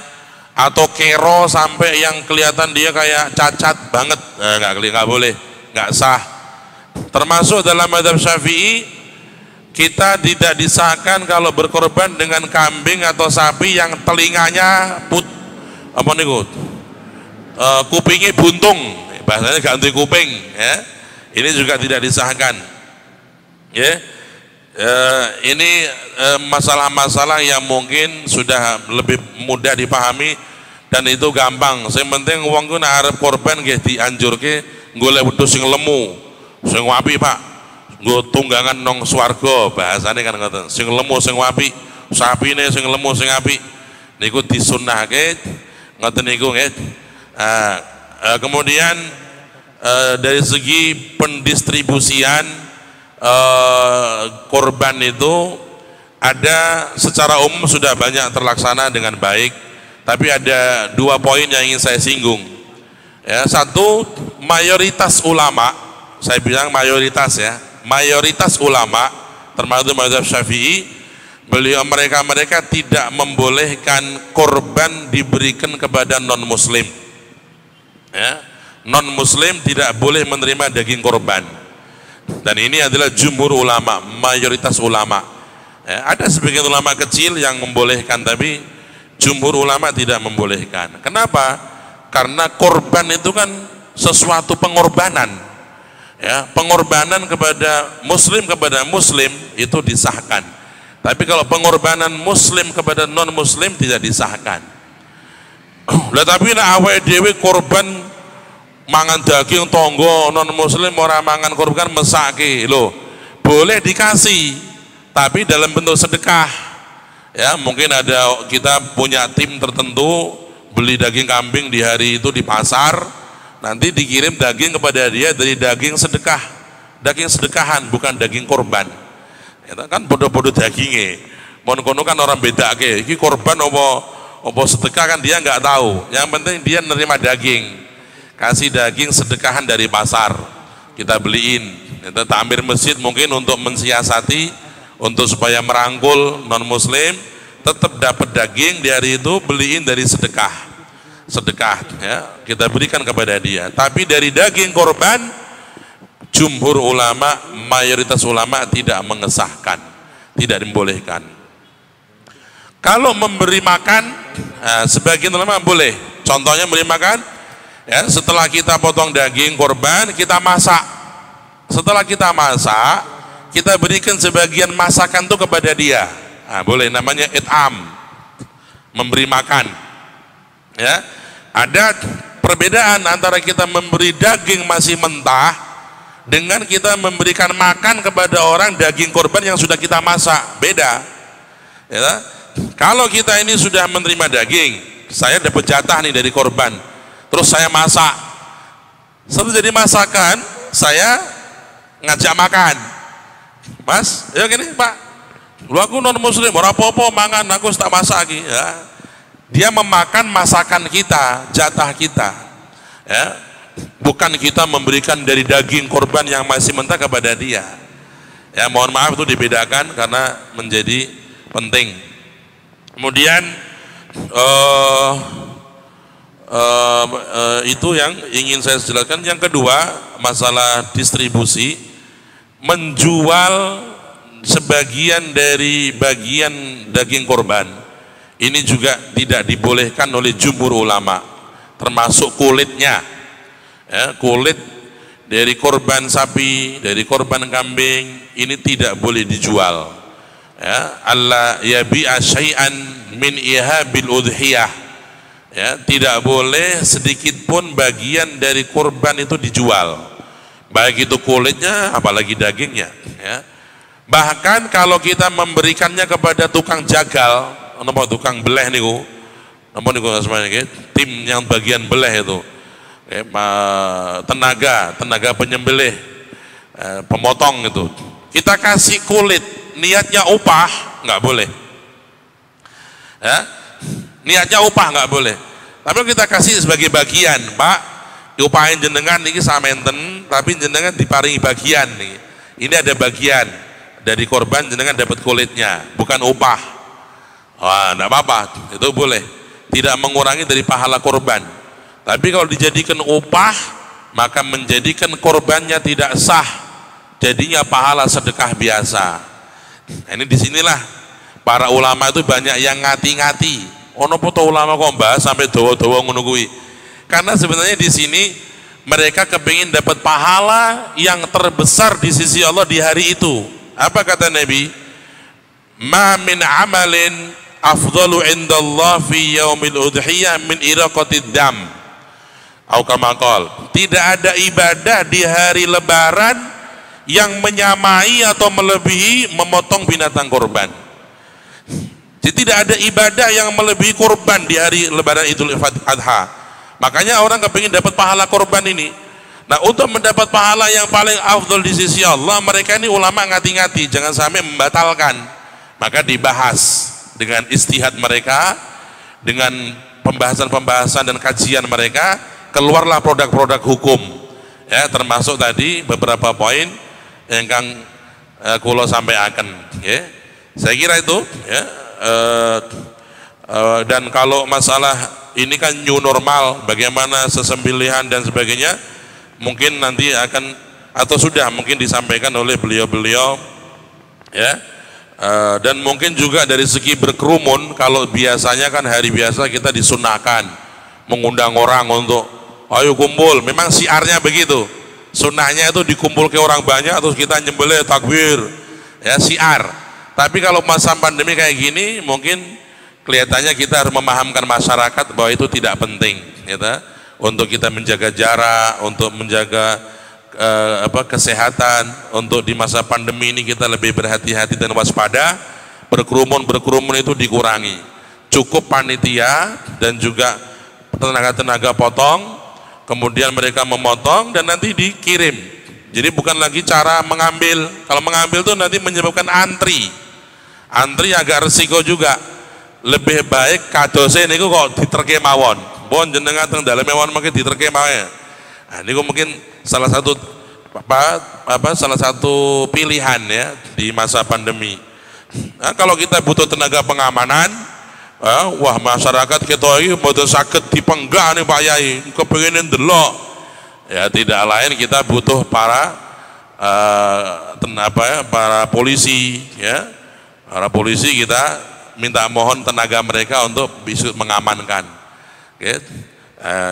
atau kero sampai yang kelihatan dia kayak cacat banget, nggak boleh, nggak sah. Termasuk dalam mazhab Syafi'i kita tidak disahkan kalau berkorban dengan kambing atau sapi yang telinganya kupingnya buntung, bahasanya ganti kuping ya. Ini juga tidak disahkan ya. Ini masalah-masalah yang mungkin sudah lebih mudah dipahami dan itu gampang. Yang penting wong ku nek arep korban nggih dianjurke golek wedhus sing lemu, sing apik Pak, nggo tunggangan nang swarga, bahasane kan ngoten. Sing lemu sing apik, sapine sing lemu sing apik niku disunnahke ngoten niku nggih. Kemudian dari segi pendistribusian korban itu ada secara umum sudah banyak terlaksana dengan baik, tapi ada 2 poin yang ingin saya singgung ya. Satu, mayoritas ulama, saya bilang mayoritas ya, mayoritas ulama termasuk mazhab Syafi'i, mereka tidak membolehkan korban diberikan kepada non muslim ya. Non muslim tidak boleh menerima daging korban, dan ini adalah jumhur ulama, mayoritas ulama ya. Ada sebagian ulama kecil yang membolehkan, tapi jumhur ulama tidak membolehkan. Kenapa? Karena korban itu kan sesuatu pengorbanan ya, pengorbanan kepada muslim itu disahkan, tapi kalau pengorbanan muslim kepada non muslim tidak disahkan. Lah tapi nek awake dhewe korban mangan daging tonggo non muslim ora mangan korban mesake lho, boleh dikasih, tapi dalam bentuk sedekah. Ya, mungkin ada kita punya tim tertentu beli daging kambing di hari itu di pasar, nanti dikirim daging kepada dia dari daging sedekah, daging sedekahan, bukan daging korban. Ya, kan bodoh-bodoh dagingnya. Mohon kono kan orang beda ke, ini korban apa sedekah kan dia nggak tahu. Yang penting dia nerima daging, kasih daging sedekahan dari pasar, kita beliin. Kita takmir masjid mungkin untuk mensiasati, untuk supaya merangkul non muslim, tetap dapat daging di hari itu, beliin dari sedekah ya, kita berikan kepada dia. Tapi dari daging korban, jumhur ulama, mayoritas ulama tidak mengesahkan, tidak dibolehkan. Kalau memberi makan, sebagian ulama boleh. Contohnya memberi makan, ya, setelah kita potong daging korban, kita masak. Setelah kita masak, kita berikan sebagian masakan itu kepada dia. Nah, boleh, namanya it'am, memberi makan. Ya, ada perbedaan antara kita memberi daging masih mentah dengan kita memberikan makan kepada orang daging korban yang sudah kita masak. Beda. Ya, kalau kita ini sudah menerima daging, saya dapat jatah nih dari korban, terus saya masak. Setelah jadi masakan, saya ngajak makan, Mas, ya gini Pak, lu aku non muslim, ora apa-apa mangan, aku tak masak lagi. Ya, dia memakan masakan kita, jatah kita, ya, bukan kita memberikan dari daging korban yang masih mentah kepada dia. Ya, mohon maaf itu dibedakan karena menjadi penting. Kemudian itu yang ingin saya jelaskan. Yang kedua, masalah distribusi, menjual sebagian dari bagian daging korban ini juga tidak dibolehkan oleh jumhur ulama, termasuk kulitnya. Ya, kulit dari korban sapi, dari korban kambing ini tidak boleh dijual. Ya, alla yabi'a syai'an min ihabil udhiyah. Ya, tidak boleh sedikit pun bagian dari kurban itu dijual, baik itu kulitnya apalagi dagingnya. Ya, bahkan kalau kita memberikannya kepada tukang jagal, tukang beleh niku, tim yang bagian beleh itu, tenaga penyembelih, pemotong itu, kita kasih kulit, niatnya upah, nggak boleh. Ya, niatnya upah nggak boleh. Tapi kita kasih sebagai bagian, Pak, diupahin jenengan ini samenten, tapi jenengan diparingi bagian nih. Ini ada bagian dari korban, jenengan dapat kulitnya, bukan upah. Wah, enggak apa-apa, itu boleh. Tidak mengurangi dari pahala korban. Tapi kalau dijadikan upah, maka menjadikan korbannya tidak sah. Jadinya pahala sedekah biasa. Nah, ini disinilah para ulama itu banyak yang ngati-ngati. Ono foto ulama kok bahas sampai dawa-dawa ngono kuwi. Karena sebenarnya di sini mereka kepingin dapat pahala yang terbesar di sisi Allah di hari itu. Apa kata Nabi? Ma min amalin afdalu indallah fi yaumil udhiyah min iraqatid dam. Atau kama qala, tidak ada ibadah di hari lebaran yang menyamai atau melebihi memotong binatang korban. Jadi tidak ada ibadah yang melebihi korban di hari lebaran Idul Adha. Makanya orang kepingin dapat pahala korban ini. Nah, untuk mendapat pahala yang paling afdal di sisi Allah, mereka ini ulama ngati-ngati, jangan sampai membatalkan. Maka dibahas dengan istihad mereka, dengan pembahasan-pembahasan dan kajian mereka, keluarlah produk-produk hukum. Ya, termasuk tadi beberapa poin yang Kang Kulo sampaikan. Ya, saya kira itu. Ya. Dan kalau masalah ini kan new normal, bagaimana sesembelihan dan sebagainya, mungkin nanti akan atau sudah mungkin disampaikan oleh beliau-beliau, ya. Dan mungkin juga dari segi berkerumun, kalau biasanya kan hari biasa kita disunahkan mengundang orang untuk ayo kumpul, memang siarnya begitu, sunnahnya itu dikumpul ke orang banyak terus kita nyembelih takbir, ya, siar. Tapi kalau masa pandemi kayak gini, mungkin kelihatannya kita harus memahamkan masyarakat bahwa itu tidak penting, gitu, untuk kita menjaga jarak, untuk menjaga kesehatan, untuk di masa pandemi ini kita lebih berhati-hati dan waspada, berkerumun itu dikurangi, cukup panitia dan juga tenaga-tenaga potong, kemudian mereka memotong dan nanti dikirim. Jadi bukan lagi cara mengambil, kalau mengambil itu nanti menyebabkan antri agak resiko juga. Lebih baik kadose niku kok diterke mawon, pun jenengan teng dalem mawon mungkin diterke mawon. Nah, niku mungkin salah satu salah satu pilihan ya di masa pandemi. Nah, kalau kita butuh tenaga pengamanan, wah masyarakat kita ini mboten saged dipenggah nih Pak Yai, kepengin ndelok. Ya tidak lain kita butuh para para polisi ya. Para polisi kita minta mohon tenaga mereka untuk bisa mengamankan. Okay.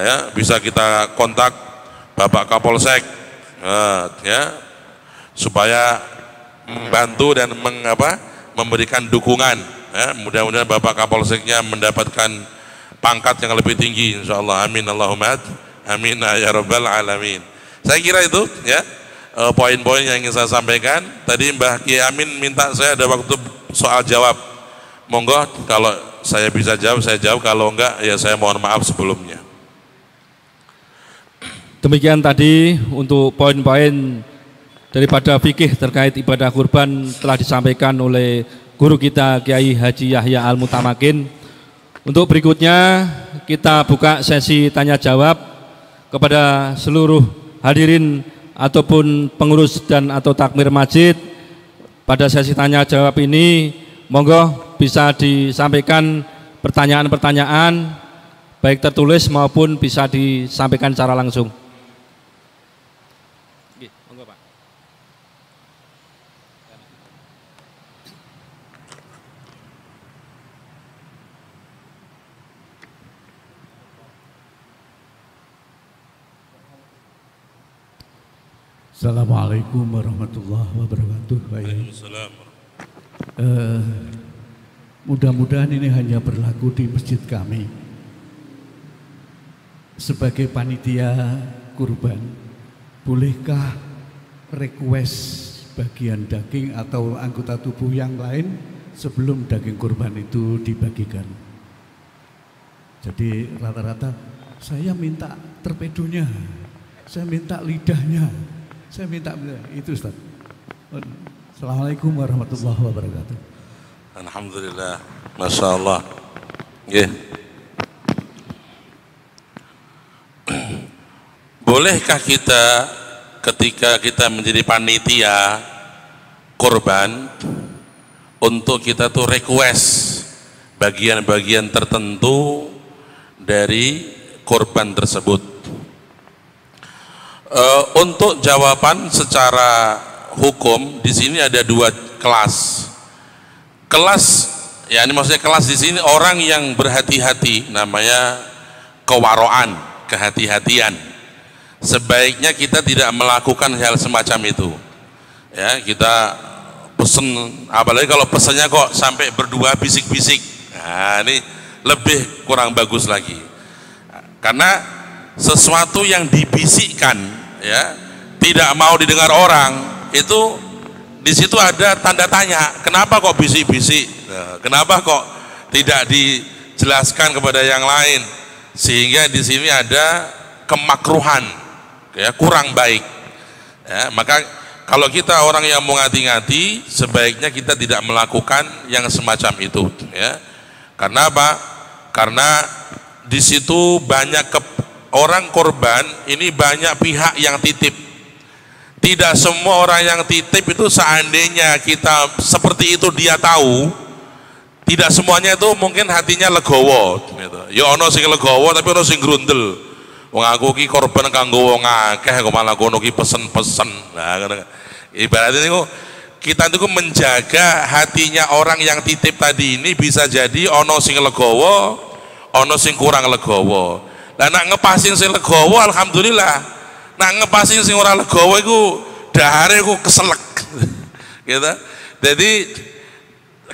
Ya, bisa kita kontak Bapak Kapolsek ya, supaya membantu dan memberikan dukungan ya. Mudah-mudahan Bapak Kapolseknya mendapatkan pangkat yang lebih tinggi insyaallah, amin Allahumma amin ya rabbal alamin. Saya kira itu ya poin-poin yang ingin saya sampaikan. Tadi Mbah Kiai Amin minta saya ada waktu soal jawab, monggo kalau saya bisa jawab saya jawab, kalau enggak ya saya mohon maaf sebelumnya. Demikian tadi untuk poin-poin daripada fikih terkait ibadah kurban telah disampaikan oleh guru kita Kiai Haji Yahya Al-Mutamakin. Untuk berikutnya kita buka sesi tanya jawab kepada seluruh hadirin ataupun pengurus dan atau takmir masjid. Pada sesi tanya jawab ini monggo bisa disampaikan pertanyaan-pertanyaan baik tertulis maupun bisa disampaikan secara langsung. Monggo Pak. Assalamualaikum warahmatullahi wabarakatuh. Mudah-mudahan ini hanya berlaku di masjid kami. Sebagai panitia kurban, bolehkah request bagian daging atau anggota tubuh yang lain sebelum daging kurban itu dibagikan? Jadi rata-rata saya minta torpedonya, saya minta lidahnya, saya minta itu Ustaz. Assalamualaikum warahmatullahi wabarakatuh. Alhamdulillah, Masya Allah. Yeah. Bolehkah kita ketika kita menjadi panitia korban untuk kita tuh request bagian-bagian tertentu dari korban tersebut? Untuk jawaban secara hukum di sini ada dua kelas. Kelas, ya ini maksudnya kelas di sini orang yang berhati-hati, namanya kewaroan, kehati-hatian. Sebaiknya kita tidak melakukan hal semacam itu. Ya, kita pesen, apalagi kalau pesannya kok sampai berdua bisik-bisik. Nah, ini lebih kurang bagus lagi. Karena sesuatu yang dibisikkan, ya, tidak mau didengar orang, itu di situ ada tanda tanya. Kenapa kok bisik-bisik? Nah, kenapa kok tidak dijelaskan kepada yang lain? Sehingga di sini ada kemakruhan, ya, kurang baik. Ya, maka kalau kita orang yang mau ngati-ngati, sebaiknya kita tidak melakukan yang semacam itu. Ya. Karena apa? Karena di situ banyak orang korban ini banyak pihak yang titip. Tidak semua orang yang titip itu seandainya kita seperti itu dia tahu, tidak semuanya itu mungkin hatinya legowo gitu. Ya ono sing legowo tapi ono sing grundel. Wong aku ki korban kanggo wong akeh kok malah kono ki pesen-pesen. Nah, ibaratnya niku kita itu menjaga hatinya orang yang titip tadi ini, bisa jadi ono sing legowo, ono sing kurang legowo. Lah nak ngepasin sing legowo alhamdulillah. Nah ngepasin sing ora legowo iku dahare iku keselek gitu. Jadi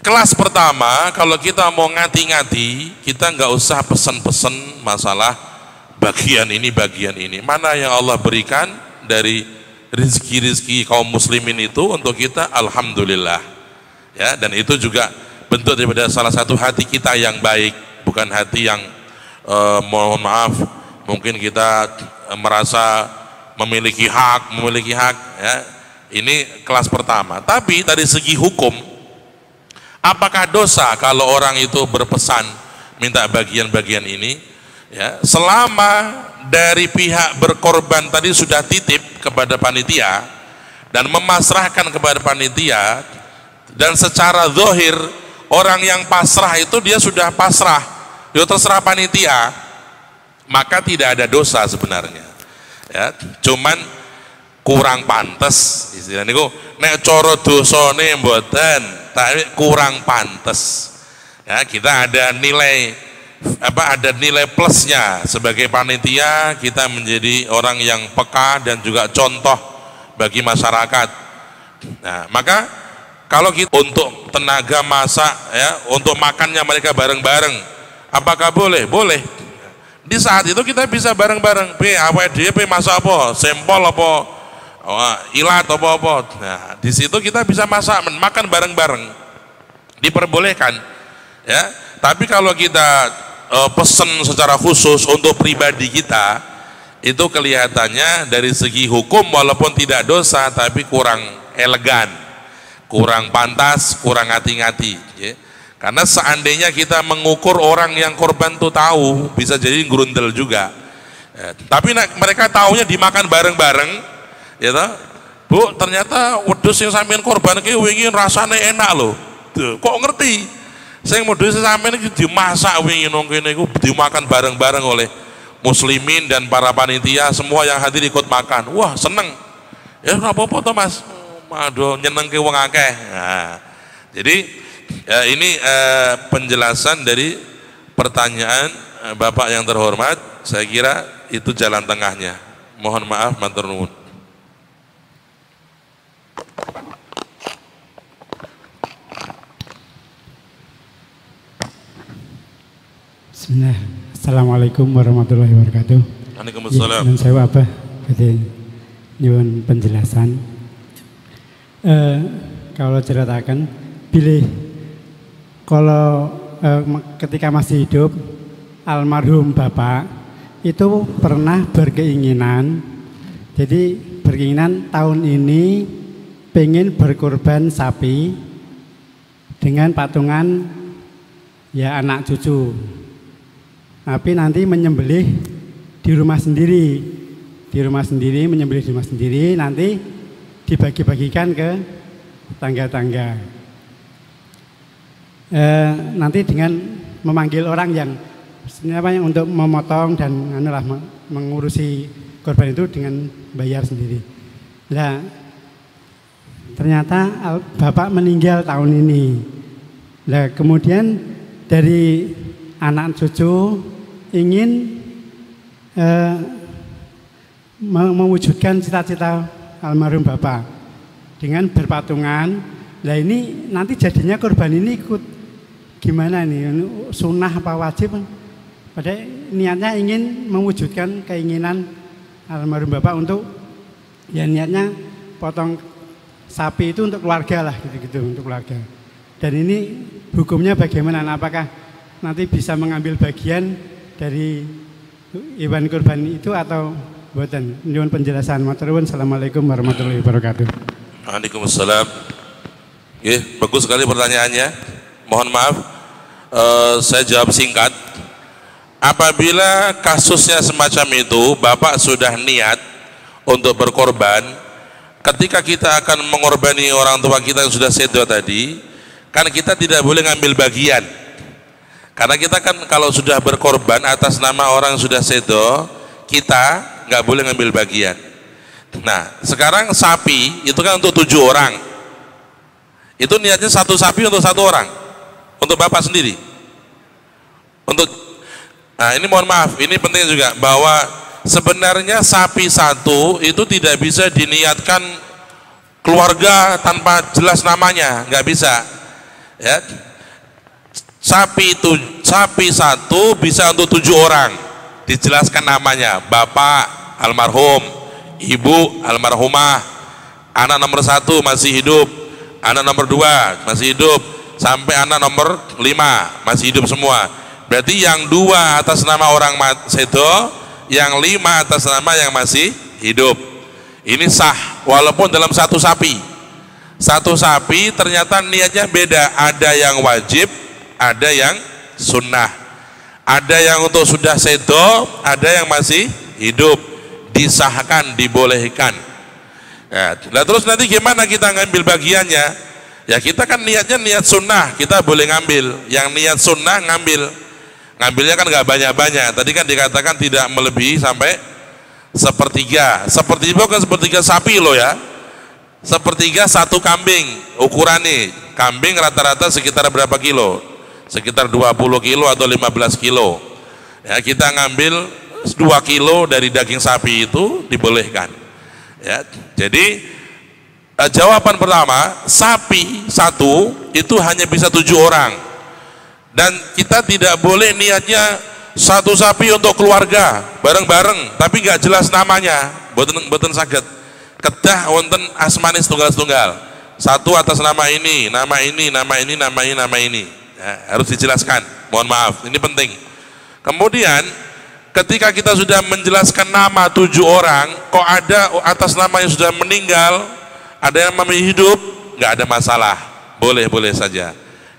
kelas pertama kalau kita mau ngati-ngati, kita nggak usah pesen-pesen masalah bagian ini. Mana yang Allah berikan dari rizki kaum muslimin itu untuk kita, alhamdulillah ya. Dan itu juga bentuk daripada salah satu hati kita yang baik, bukan hati yang mohon maaf mungkin kita merasa memiliki hak ya. Ini kelas pertama. Tapi dari segi hukum, apakah dosa kalau orang itu berpesan minta bagian-bagian ini ya, selama dari pihak berkorban tadi sudah titip kepada panitia dan memasrahkan kepada panitia, dan secara zahir orang yang pasrah itu dia sudah pasrah, dia terserah panitia, maka tidak ada dosa sebenarnya ya. Cuman kurang pantes istilahnya niku, nek cara dosane mboten, tapi kurang pantes ya. Kita ada nilai ada nilai plusnya sebagai panitia, kita menjadi orang yang peka dan juga contoh bagi masyarakat. Nah, maka kalau kita untuk tenaga masak ya, untuk makannya mereka bareng-bareng, apakah boleh? Boleh. Di saat itu kita bisa bareng-bareng. Dia masak apa? Sempol apa? Ilat apa? Nah, di situ kita bisa masak, makan bareng-bareng. Diperbolehkan. Ya. Tapi kalau kita pesen secara khusus untuk pribadi kita, itu kelihatannya dari segi hukum walaupun tidak dosa, tapi kurang elegan, kurang pantas, kurang hati-hati ya. Karena seandainya kita mengukur orang yang korban tuh tahu, bisa jadi grundel juga ya. Tapi mereka taunya dimakan bareng-bareng ya toh. Bu, ternyata wedhus yang sampean korban iki wingi rasane enak loh. Tuh, kok ngerti? Saya mau dulu sampai ini dimasak wingi nang kene iku dimakan bareng-bareng oleh muslimin dan para panitia, semua yang hadir ikut makan. Wah, seneng. Ya ora apa-apa to, Mas. Aduh, nyenengke wong akeh. Nah, jadi ya ini penjelasan dari pertanyaan Bapak yang terhormat. Saya kira itu jalan tengahnya. Mohon maaf, matur nuwun. Bismillah. Assalamualaikum warahmatullahi wabarakatuh. Waalaikumsalam. Dan saya apa? Nyuwun penjelasan. Kalau ceritakan, pilih kalau ketika masih hidup almarhum bapak itu pernah berkeinginan, jadi berkeinginan tahun ini pengen berkorban sapi dengan patungan ya anak cucu. Tapi nanti menyembelih di rumah sendiri, menyembelih di rumah sendiri, nanti dibagi-bagikan ke tangga-tangga. Nanti dengan memanggil orang yang untuk memotong dan mengurusi korban itu dengan bayar sendiri. Nah, ternyata bapak meninggal tahun ini. Nah, kemudian dari anak cucu ingin mewujudkan cita-cita almarhum bapak dengan berpatungan. Nah, ini nanti jadinya korban ini ikut gimana nih, sunnah apa wajib? Padahal niatnya ingin mewujudkan keinginan almarhum bapak untuk ya niatnya potong sapi itu untuk keluarga lah, gitu-gitu, untuk keluarga. Dan ini hukumnya bagaimana? Apakah nanti bisa mengambil bagian dari hewan kurban itu atau buatan? Nyuwun penjelasan. Matur nuwun. Assalamualaikum warahmatullahi wabarakatuh. Waalaikumsalam. Bagus sekali pertanyaannya. Mohon maaf, saya jawab singkat. Apabila kasusnya semacam itu, Bapak sudah niat untuk berkorban, ketika kita akan mengorbani orang tua kita yang sudah sedo tadi, kan kita tidak boleh ngambil bagian. Karena kita kan kalau sudah berkorban atas nama orang yang sudah sedo, kita nggak boleh ngambil bagian. Nah, sekarang sapi itu kan untuk 7 orang. Itu niatnya satu sapi untuk 1 orang, untuk Bapak sendiri. Nah, ini mohon maaf, ini penting juga bahwa sebenarnya sapi 1 itu tidak bisa diniatkan keluarga tanpa jelas namanya, nggak bisa. Ya. Sapi 1 bisa untuk 7 orang, dijelaskan namanya, bapak almarhum, ibu almarhumah, anak nomor 1 masih hidup, anak nomor 2 masih hidup, sampai anak nomor 5 masih hidup semua. Berarti yang 2 atas nama orang sedo, yang 5 atas nama yang masih hidup. Ini sah walaupun dalam satu sapi. Satu sapi ternyata niatnya beda, ada yang wajib, ada yang sunnah, ada yang untuk sudah sedo, ada yang masih hidup, disahkan, dibolehkan. Ya, nah terus nanti gimana kita ngambil bagiannya? Ya kita kan niatnya niat sunnah, kita boleh ngambil. Yang niat sunnah ngambilnya kan nggak banyak-banyak. Tadi kan dikatakan tidak melebihi sampai sepertiga. Sepertiga bukan sepertiga sapi loh ya. Sepertiga satu kambing ukuran nih. Kambing rata-rata sekitar berapa kilo? Sekitar 20 kilo atau 15 kilo. Ya kita ngambil 2 kilo dari daging sapi itu dibolehkan. Ya, jadi jawaban pertama, sapi satu itu hanya bisa 7 orang, dan kita tidak boleh niatnya satu sapi untuk keluarga bareng-bareng, tapi nggak jelas namanya, boten saged. Kedah wonten asmanis tunggal-tunggal, satu atas nama ini, nama ini, nama ini, nama ini, nama ini. Ya, harus dijelaskan. Mohon maaf, ini penting. Kemudian ketika kita sudah menjelaskan nama 7 orang, kok ada atas nama yang sudah meninggal, ada yang masih hidup, nggak ada masalah, boleh-boleh saja.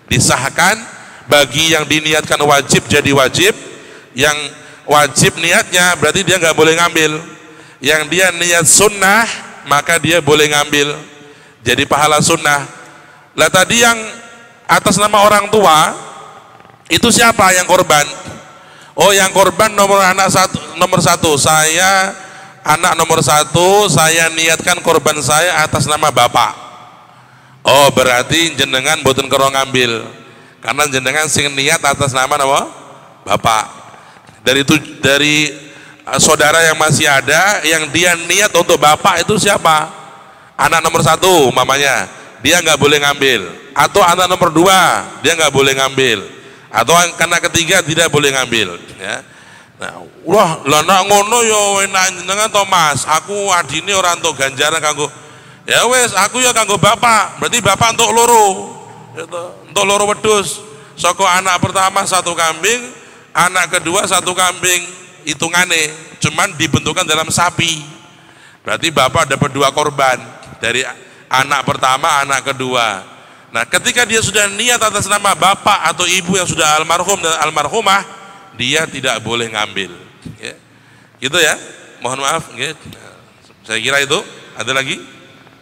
Disahkan. Bagi yang diniatkan wajib jadi wajib, yang wajib niatnya berarti dia nggak boleh ngambil. Yang dia niat sunnah maka dia boleh ngambil, jadi pahala sunnah. Lah tadi yang atas nama orang tua itu siapa yang korban? Oh yang korban nomor 1, saya anak nomor 1, saya niatkan korban saya atas nama bapak. Oh berarti jenengan boten kero ngambil, karena jenengan sing niat atas nama bapak. Dari saudara yang masih ada, yang dia niat untuk bapak itu siapa? Anak nomor 1 mamanya, dia nggak boleh ngambil. Atau anak nomor 2 dia nggak boleh ngambil. Atau anak ketiga tidak boleh ngambil. Ya. Nah, wah, lah nak ngono yo enak jenengan to Mas. Aku adine ora entuk ganjaran kanggo. Ya wes, aku ya kanggo bapak. Berarti bapak untuk loro. Gitu. Untuk loro wedhus. Saka anak pertama 1 kambing, anak kedua 1 kambing, hitungane cuman dibentukkan dalam sapi. Berarti bapak dapat 2 korban dari anak pertama, anak kedua. Nah, ketika dia sudah niat atas nama bapak atau ibu yang sudah almarhum dan almarhumah, dia tidak boleh ngambil. Ya. Gitu ya. Mohon maaf. Ya. Saya kira itu. Ada lagi?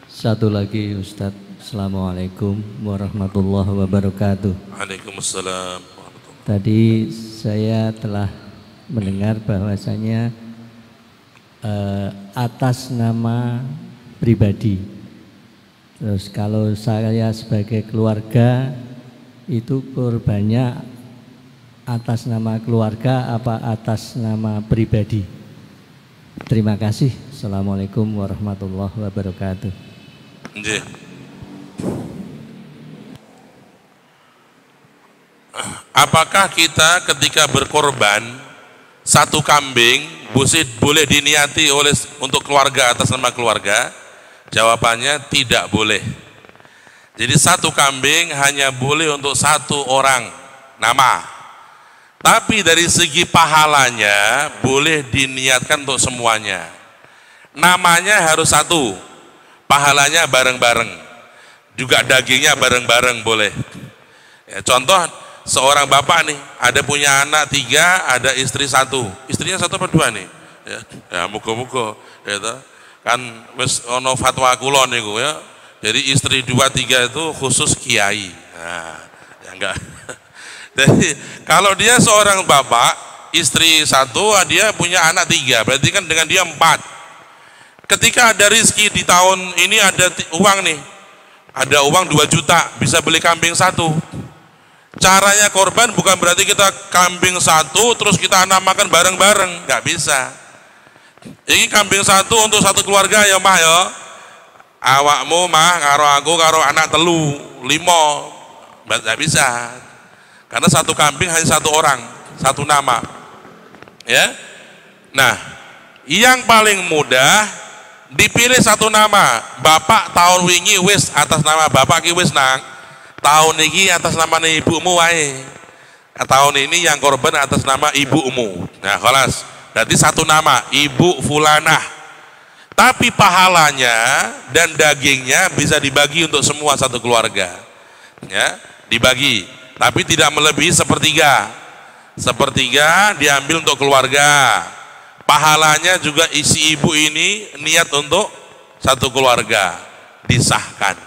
Satu lagi Ustadz. Assalamualaikum warahmatullahi wabarakatuh. Waalaikumsalam. Tadi saya telah mendengar bahwasanya atas nama pribadi. Terus kalau saya sebagai keluarga itu korbannya atas nama keluarga apa atas nama pribadi? Terima kasih. Assalamualaikum warahmatullahi wabarakatuh. Nggih. Apakah kita ketika berkorban 1 kambing boleh diniati untuk keluarga atas nama keluarga? Jawabannya tidak boleh. Jadi 1 kambing hanya boleh untuk 1 orang nama. Tapi dari segi pahalanya boleh diniatkan untuk semuanya. Namanya harus 1, pahalanya bareng-bareng. Juga dagingnya bareng-bareng boleh. Ya, contoh seorang bapak nih, ada punya anak 3, ada istri 1. Istrinya 1 apa 2 nih? Ya, muga-muga gitu. Kan wis ono fatwa kula niku ya. Jadi istri 2, 3 itu khusus kiai. Nah, ya enggak. Jadi kalau dia seorang bapak, istri 1, dia punya anak 3, berarti kan dengan dia 4. Ketika ada rezeki di tahun ini ada uang nih. Ada uang 2 juta, bisa beli kambing 1. Caranya korban bukan berarti kita kambing 1 terus kita namakan bareng-bareng, nggak bisa. Ini kambing 1 untuk 1 keluarga ya mah ya. Awakmu mah karo aku karo anak 3, 5, nggak bisa. Karena 1 kambing hanya 1 orang, 1 nama. Ya. Nah, yang paling mudah dipilih satu nama, bapak tahun wingi wis atas nama bapak ki wis nang, tahun ini atas nama ibumu wae, tahun ini yang korban atas nama ibumu. Nah kelas, berarti satu nama, ibu fulanah, tapi pahalanya dan dagingnya bisa dibagi untuk semua satu keluarga, ya dibagi, tapi tidak melebihi sepertiga. Sepertiga diambil untuk keluarga, pahalanya juga isi ibu ini niat untuk satu keluarga, disahkan.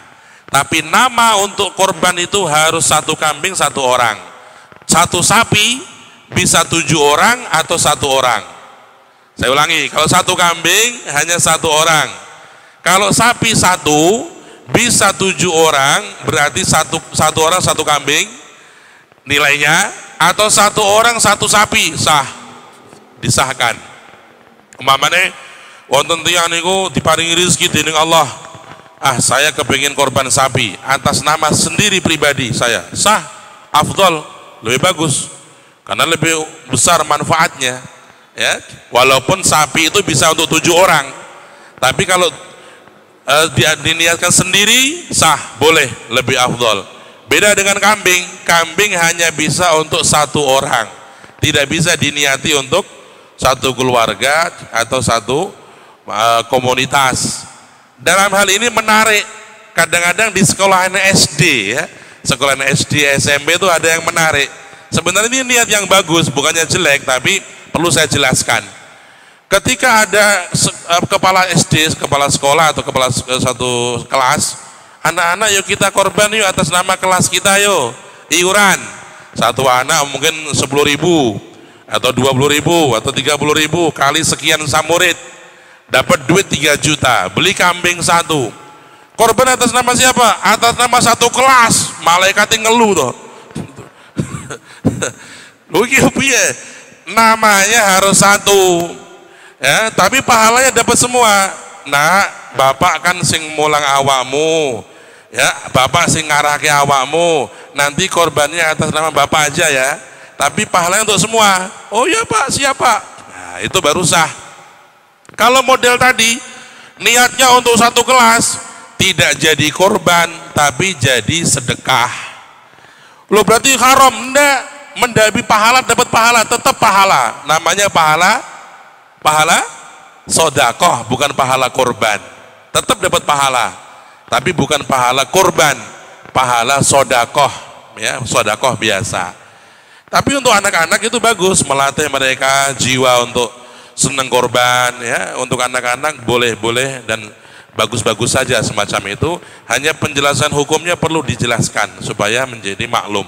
Tapi nama untuk korban itu harus satu kambing satu orang, satu sapi bisa 7 orang atau 1 orang. Saya ulangi, kalau satu kambing hanya 1 orang, kalau sapi 1 bisa 7 orang, berarti satu orang 1 kambing nilainya, atau 1 orang 1 sapi sah, disahkan. Umpamane wonten tiyang niku diparingi rezeki dening Allah, saya kepengin korban sapi atas nama sendiri pribadi saya, sah, afdol, lebih bagus karena lebih besar manfaatnya, ya. Walaupun sapi itu bisa untuk 7 orang, tapi kalau diniatkan sendiri sah, boleh, lebih afdol. Beda dengan kambing, kambing hanya bisa untuk 1 orang, tidak bisa diniati untuk satu keluarga atau satu komunitas. Dalam hal ini menarik, kadang-kadang di sekolahan SD, ya, sekolahan SD, SMP itu ada yang menarik. Sebenarnya ini niat yang bagus, bukannya jelek, tapi perlu saya jelaskan. Ketika ada kepala SD, kepala sekolah atau kepala satu kelas, anak-anak yuk kita korban yuk atas nama kelas kita yuk, iuran satu anak mungkin 10.000 atau 20.000 atau 30.000 kali sekian samurid, dapat duit 3 juta, beli kambing 1. Korban atas nama siapa? Atas nama satu kelas, malaikatnya ngeluh tuh. Namanya harus 1, ya, tapi pahalanya dapat semua. Nah, bapak kan sing mulang awakmu, ya, bapak sing ngarahke awakmu, nanti korbannya atas nama bapak aja ya, tapi pahalanya untuk semua. Oh ya pak, siap pak. Nah, itu baru sah. Kalau model tadi niatnya untuk satu kelas, tidak jadi korban tapi jadi sedekah, lo berarti haram? Enggak, mendapat pahala, dapat pahala, tetap pahala, namanya pahala sodakoh, bukan pahala korban. Tetap dapat pahala, tapi bukan pahala korban, pahala sodakoh, ya, sodakoh biasa. Tapi untuk anak-anak itu bagus, melatih mereka jiwa untuk senang korban, ya. Untuk anak-anak boleh-boleh dan bagus-bagus saja semacam itu. Hanya penjelasan hukumnya perlu dijelaskan supaya menjadi maklum.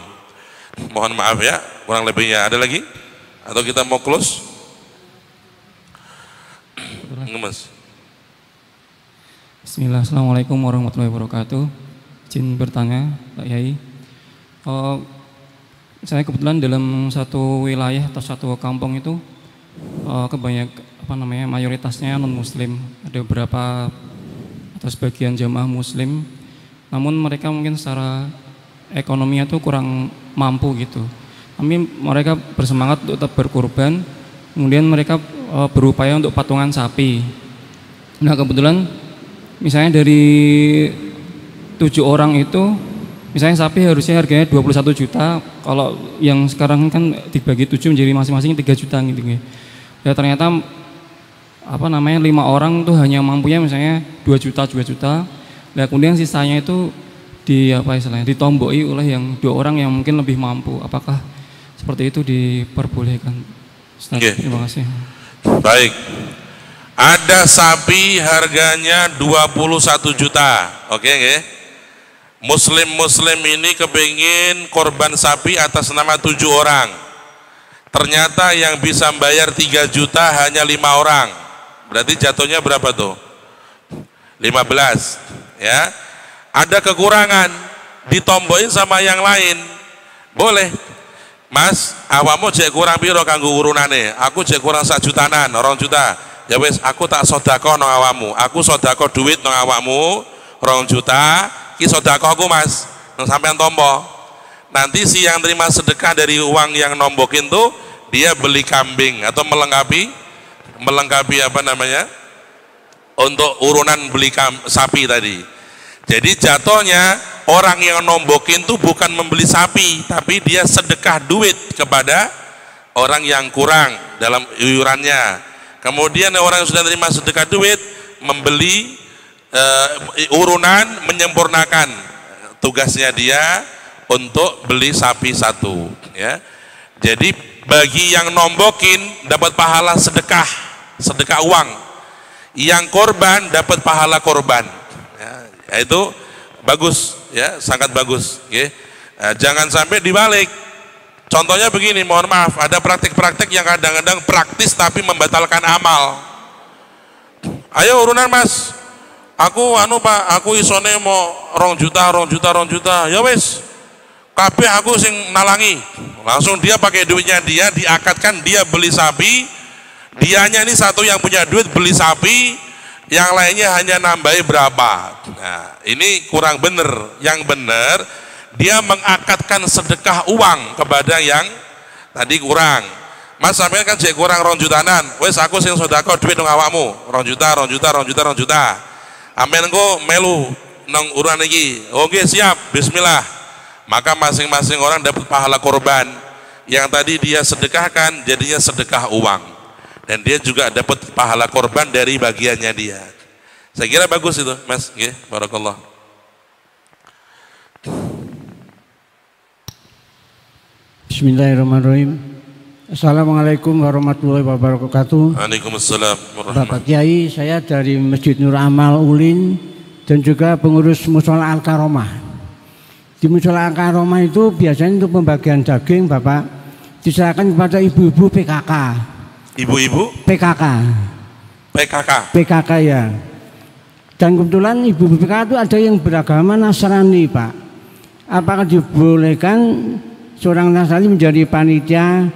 Mohon maaf ya, kurang lebihnya. Ada lagi? Atau kita mau close? Mas. Bismillah, assalamualaikum warahmatullahi wabarakatuh. Izin bertanya, Pak Yai. Saya kebetulan dalam satu wilayah atau satu kampung itu mayoritasnya non Muslim. Ada beberapa atau sebagian jamaah Muslim, namun mereka mungkin secara ekonominya tuh kurang mampu gitu. Tapi mereka bersemangat untuk tetap berkorban. Kemudian mereka berupaya untuk patungan sapi. Nah kebetulan misalnya dari 7 orang itu, misalnya sapi harusnya harganya 21 juta, kalau yang sekarang kan dibagi 7 menjadi masing-masing 3 juta gitu ya. Ternyata 5 orang tuh hanya mampunya misalnya 2 juta. Nah kemudian sisanya itu ditomboi oleh yang 2 orang yang mungkin lebih mampu. Apakah seperti itu diperbolehkan? Ustaz, terima kasih. Baik. Ada sapi harganya 21 juta. Oke. Muslim ini kepingin korban sapi atas nama 7 orang. Ternyata yang bisa bayar 3 juta hanya 5 orang. Berarti jatuhnya berapa tuh? 15, ya. Ada kekurangan, ditomboin sama yang lain. Boleh. Mas, awakmu jek kurang piro kanggo urunane? Aku jek kurang 1 jutaan, 2 juta. Ya wis, aku tak sedekah nang awakmu. Aku sedekah duit nang awakmu 2 juta. Ki sedekahku Mas, nang sampean tombo. Nanti si yang terima sedekah dari uang yang nombokin tuh dia beli kambing atau melengkapi untuk urunan beli sapi tadi. Jadi jatuhnya orang yang nombokin itu bukan membeli sapi, tapi dia sedekah duit kepada orang yang kurang dalam iurannya. Kemudian orang yang sudah terima sedekah duit membeli urunan, menyempurnakan tugasnya dia untuk beli sapi satu, ya. Jadi bagi yang nombokin dapat pahala sedekah uang, yang korban dapat pahala korban, ya, itu bagus, ya, sangat bagus, ya. Jangan sampai dibalik. Contohnya begini, mohon maaf, ada praktik-praktik yang kadang-kadang praktis tapi membatalkan amal. Ayo urunan mas, aku pak, aku isone mau 2 juta, ya wes, kabeh aku sing nalangi. Langsung dia pakai duitnya dia diakatkan, dia beli sapi, dianya ini satu yang punya duit beli sapi, yang lainnya hanya nambahi berapa. Nah, ini kurang bener. Yang bener dia mengakatkan sedekah uang kepada yang tadi kurang. Mas sampean kan jek kurang 2 jutanan, wes aku sing sedekah duit nang awakmu 2 juta. Amen engko melu nang urunan iki. Oke, siap, bismillah. Maka masing-masing orang dapat pahala korban. Yang tadi dia sedekahkan jadinya sedekah uang. Dan dia juga dapat pahala korban dari bagiannya dia. Saya kira bagus itu, Mas. Nggih, barakallah. Bismillahirrahmanirrahim. Assalamualaikum warahmatullahi wabarakatuh. Waalaikumsalam warahmatullahi. Bapak Kiai, saya dari Masjid Nur Amal Ulin dan juga pengurus Mushola Al-Karomah. Di Mushola Al-Karomah itu biasanya untuk pembagian daging, Bapak, diserahkan kepada ibu-ibu PKK. Ibu-ibu? PKK ya. Dan kebetulan ibu-ibu PKK itu ada yang beragama Nasrani, Pak. Apakah dibolehkan seorang Nasrani menjadi panitia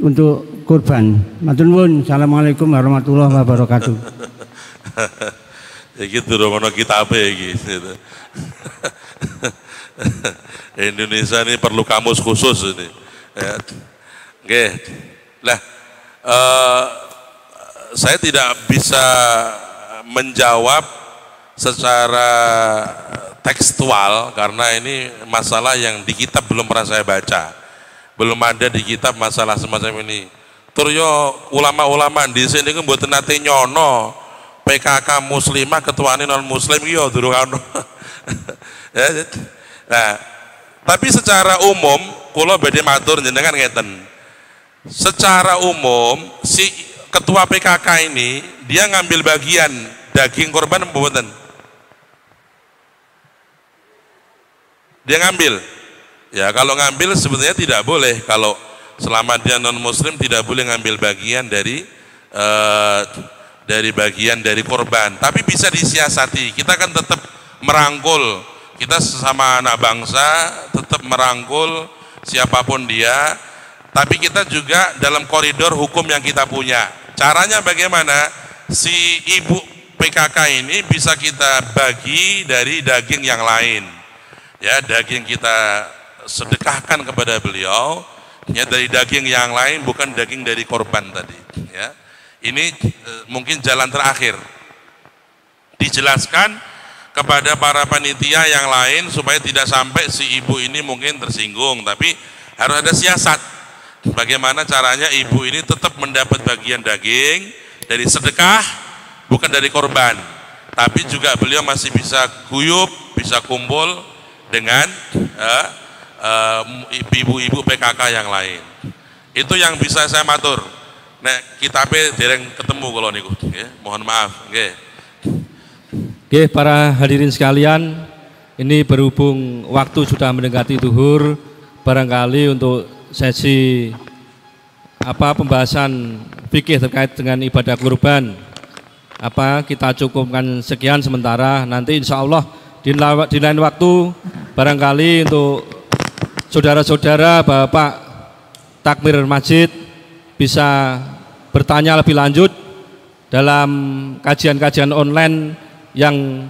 untuk kurban? Matur nuwun. Assalamualaikum warahmatullahi wabarakatuh. Ya gitu dong, ono kitabe iki. Indonesia ini perlu kamus khusus ini. Ya. Oke. Lah, saya tidak bisa menjawab secara tekstual karena ini masalah yang di kitab belum pernah saya baca. Belum ada di kitab masalah semacam ini. Turyo ulama-ulama di sini kan mboten nate nyono PKK muslimah ketuane non muslim iki yo durung ono. Ya, nah, tapi secara umum kula badhe matur jenengan ngeten. Secara umum si ketua PKK ini dia ngambil bagian daging korban mboten? Dia ngambil. Ya, kalau ngambil sebetulnya tidak boleh. Kalau selama dia non muslim tidak boleh ngambil bagian dari bagian dari korban. Tapi bisa disiasati. Kita kan tetap merangkul. Kita sesama anak bangsa tetap merangkul siapapun dia. Tapi kita juga dalam koridor hukum yang kita punya. Caranya bagaimana? Si ibu PKK ini bisa kita bagi dari daging yang lain. Ya, daging kita sedekahkan kepada beliau, ya, dari daging yang lain, bukan daging dari korban tadi. Ya, ini mungkin jalan terakhir. Dijelaskan kepada para panitia yang lain supaya tidak sampai si ibu ini mungkin tersinggung, tapi harus ada siasat. Bagaimana caranya ibu ini tetap mendapat bagian daging dari sedekah, bukan dari korban, tapi juga beliau masih bisa guyup, bisa kumpul dengan ibu-ibu PKK yang lain. Itu yang bisa saya matur. Nek kitabe dereng ketemu kalau niku, ya, mohon maaf. Oke, para hadirin sekalian, ini berhubung waktu sudah mendekati zuhur, barangkali untuk sesi pembahasan fikih terkait dengan ibadah kurban kita cukupkan sekian sementara. Nanti insya Allah di lain waktu barangkali untuk saudara-saudara Bapak takmir masjid bisa bertanya lebih lanjut dalam kajian-kajian online yang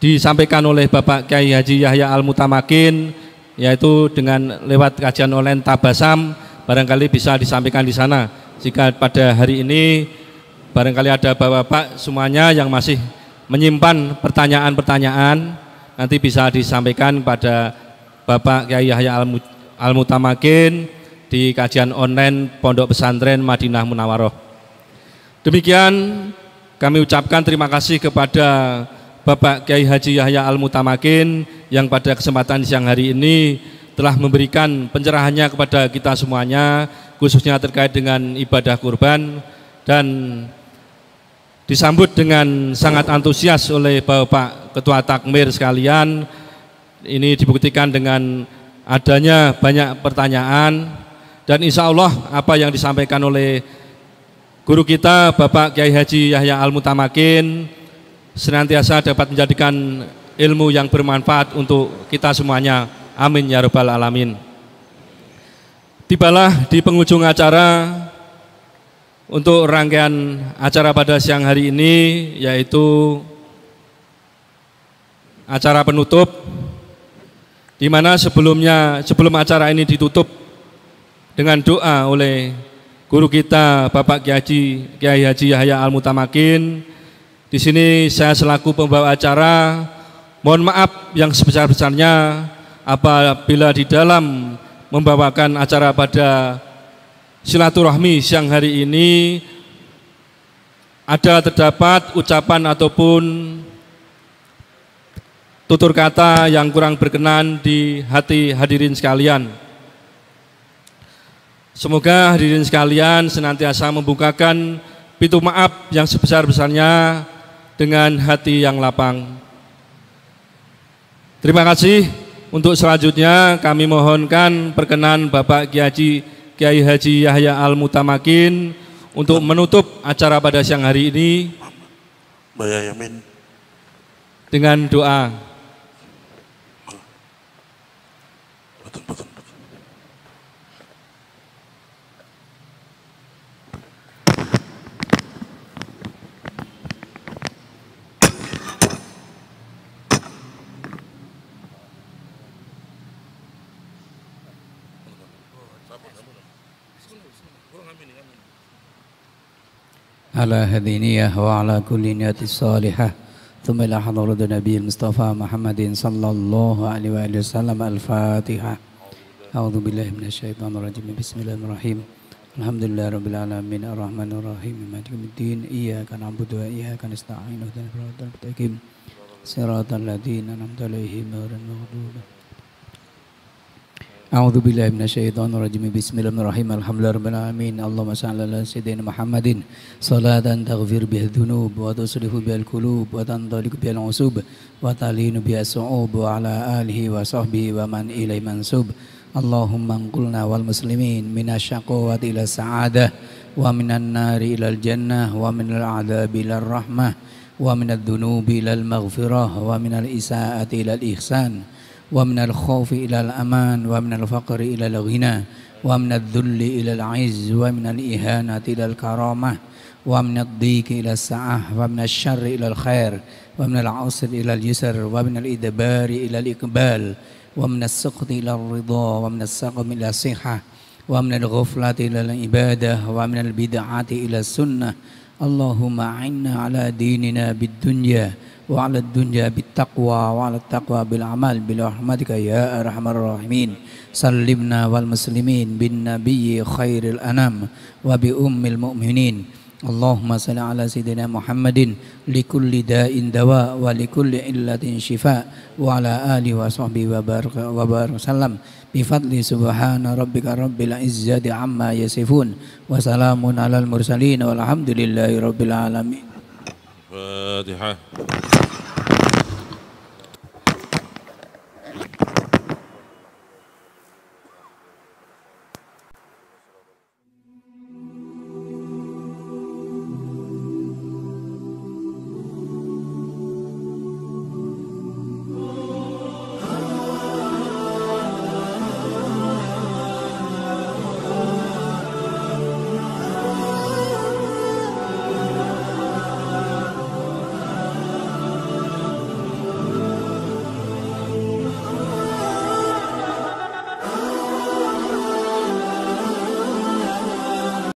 disampaikan oleh Bapak Kiai Haji Yahya Al-Mutamakin, yaitu dengan lewat kajian online Tabasam, barangkali bisa disampaikan di sana. Jika pada hari ini barangkali ada bapak-bapak semuanya yang masih menyimpan pertanyaan-pertanyaan, nanti bisa disampaikan pada Bapak Kyai Yahya Al-Mutamakin di kajian online Pondok Pesantren Madinah Munawaroh. Demikian kami ucapkan terima kasih kepada Bapak Kyai Haji Yahya Al-Mutamakin yang pada kesempatan siang hari ini telah memberikan pencerahannya kepada kita semuanya, khususnya terkait dengan ibadah kurban, dan disambut dengan sangat antusias oleh Bapak Ketua Takmir sekalian. Ini dibuktikan dengan adanya banyak pertanyaan, dan insya Allah apa yang disampaikan oleh guru kita Bapak Kyai Haji Yahya Al-Mutamakin senantiasa dapat menjadikan ilmu yang bermanfaat untuk kita semuanya. Amin ya rabbal alamin. Tibalah di penghujung acara untuk rangkaian acara pada siang hari ini, yaitu acara penutup, di mana sebelum acara ini ditutup dengan doa oleh guru kita Bapak Kyai Haji Yahya Al-Mutamakin. Di sini saya selaku pembawa acara mohon maaf yang sebesar-besarnya apabila di dalam membawakan acara pada silaturahmi siang hari ini terdapat ucapan ataupun tutur kata yang kurang berkenan di hati hadirin sekalian. Semoga hadirin sekalian senantiasa membukakan pintu maaf yang sebesar-besarnya dengan hati yang lapang. Terima kasih. Untuk selanjutnya kami mohonkan perkenan Bapak Kyai Haji Yahya Al-Mutamakin untuk menutup acara pada siang hari ini dengan doa. على هذه النية وعلى كل نية صالحة ثم إلى حضرة النبي المصطفى محمد صلى الله عليه وآله وسلم. الفاتحة. أعوذ بالله من الشيطان الرجيم. بسم الله الرحمن الرحيم. الحمد لله رب العالمين الرحمن الرحيم مالك يوم الدين إياك نعبد وإياك نستعين اهدنا الصراط المستقيم صراط الذين أنعمت عليهم غير المغضوب. A'udzu billahi minasyaitonir rajim. Bismillahirrahmanirrahim. Alhamdulillahirabbil alamin. Allahumma shalli ala sayyidina Muhammadin salatan taghfir biha dzunub wa tusrifu bihal qulub wa tantaliqu bihal usub wa talinu bihas su'ub wa ala alihi wa sahbihi wa man ilaihi mansub. Allahumma anqulna wal muslimin minasyaqawati ila sa'adah wa minan nari ilal jannah wa minal a'dabi ilar rahmah wa minadz dzunubi ilal maghfirah wa minal isaati ilal ihsan wa minal khaufi ilal aman wa minal faqri ilal ghina wa minadz dhulli ilal 'izz wa minal ihanati ilal karamah wa minadz dhiqi ilal sa'ah wa minasy syarri ilal khair wa minal 'usri ilal yusr wa minal idbari ilal iqbal wa minas sukhti ilal ridha wa minas saqmi ilal sihah wa minal ghaflati ilal ibadah wa minal bid'ati ilal sunnah. Allahumma a'inna ala dinina bid dunya wa 'ala dunya bit taqwa wa 'ala taqwa bil amal bil rahmatika ya arhamar rahimin. Sallimna wal muslimin bin nabiyyi khairil anam wa bi ummil mu'minin. Allahumma salli ala sayyidina Muhammadin likulli da'in dawa wa likulli illatin shifa wa ala alihi wa sahbihi wa barik sallam bi fadli subhana rabbika rabbil izzati amma yasifun wa salamun alal mursalin walhamdulillahi rabbil alamin. Fatihah.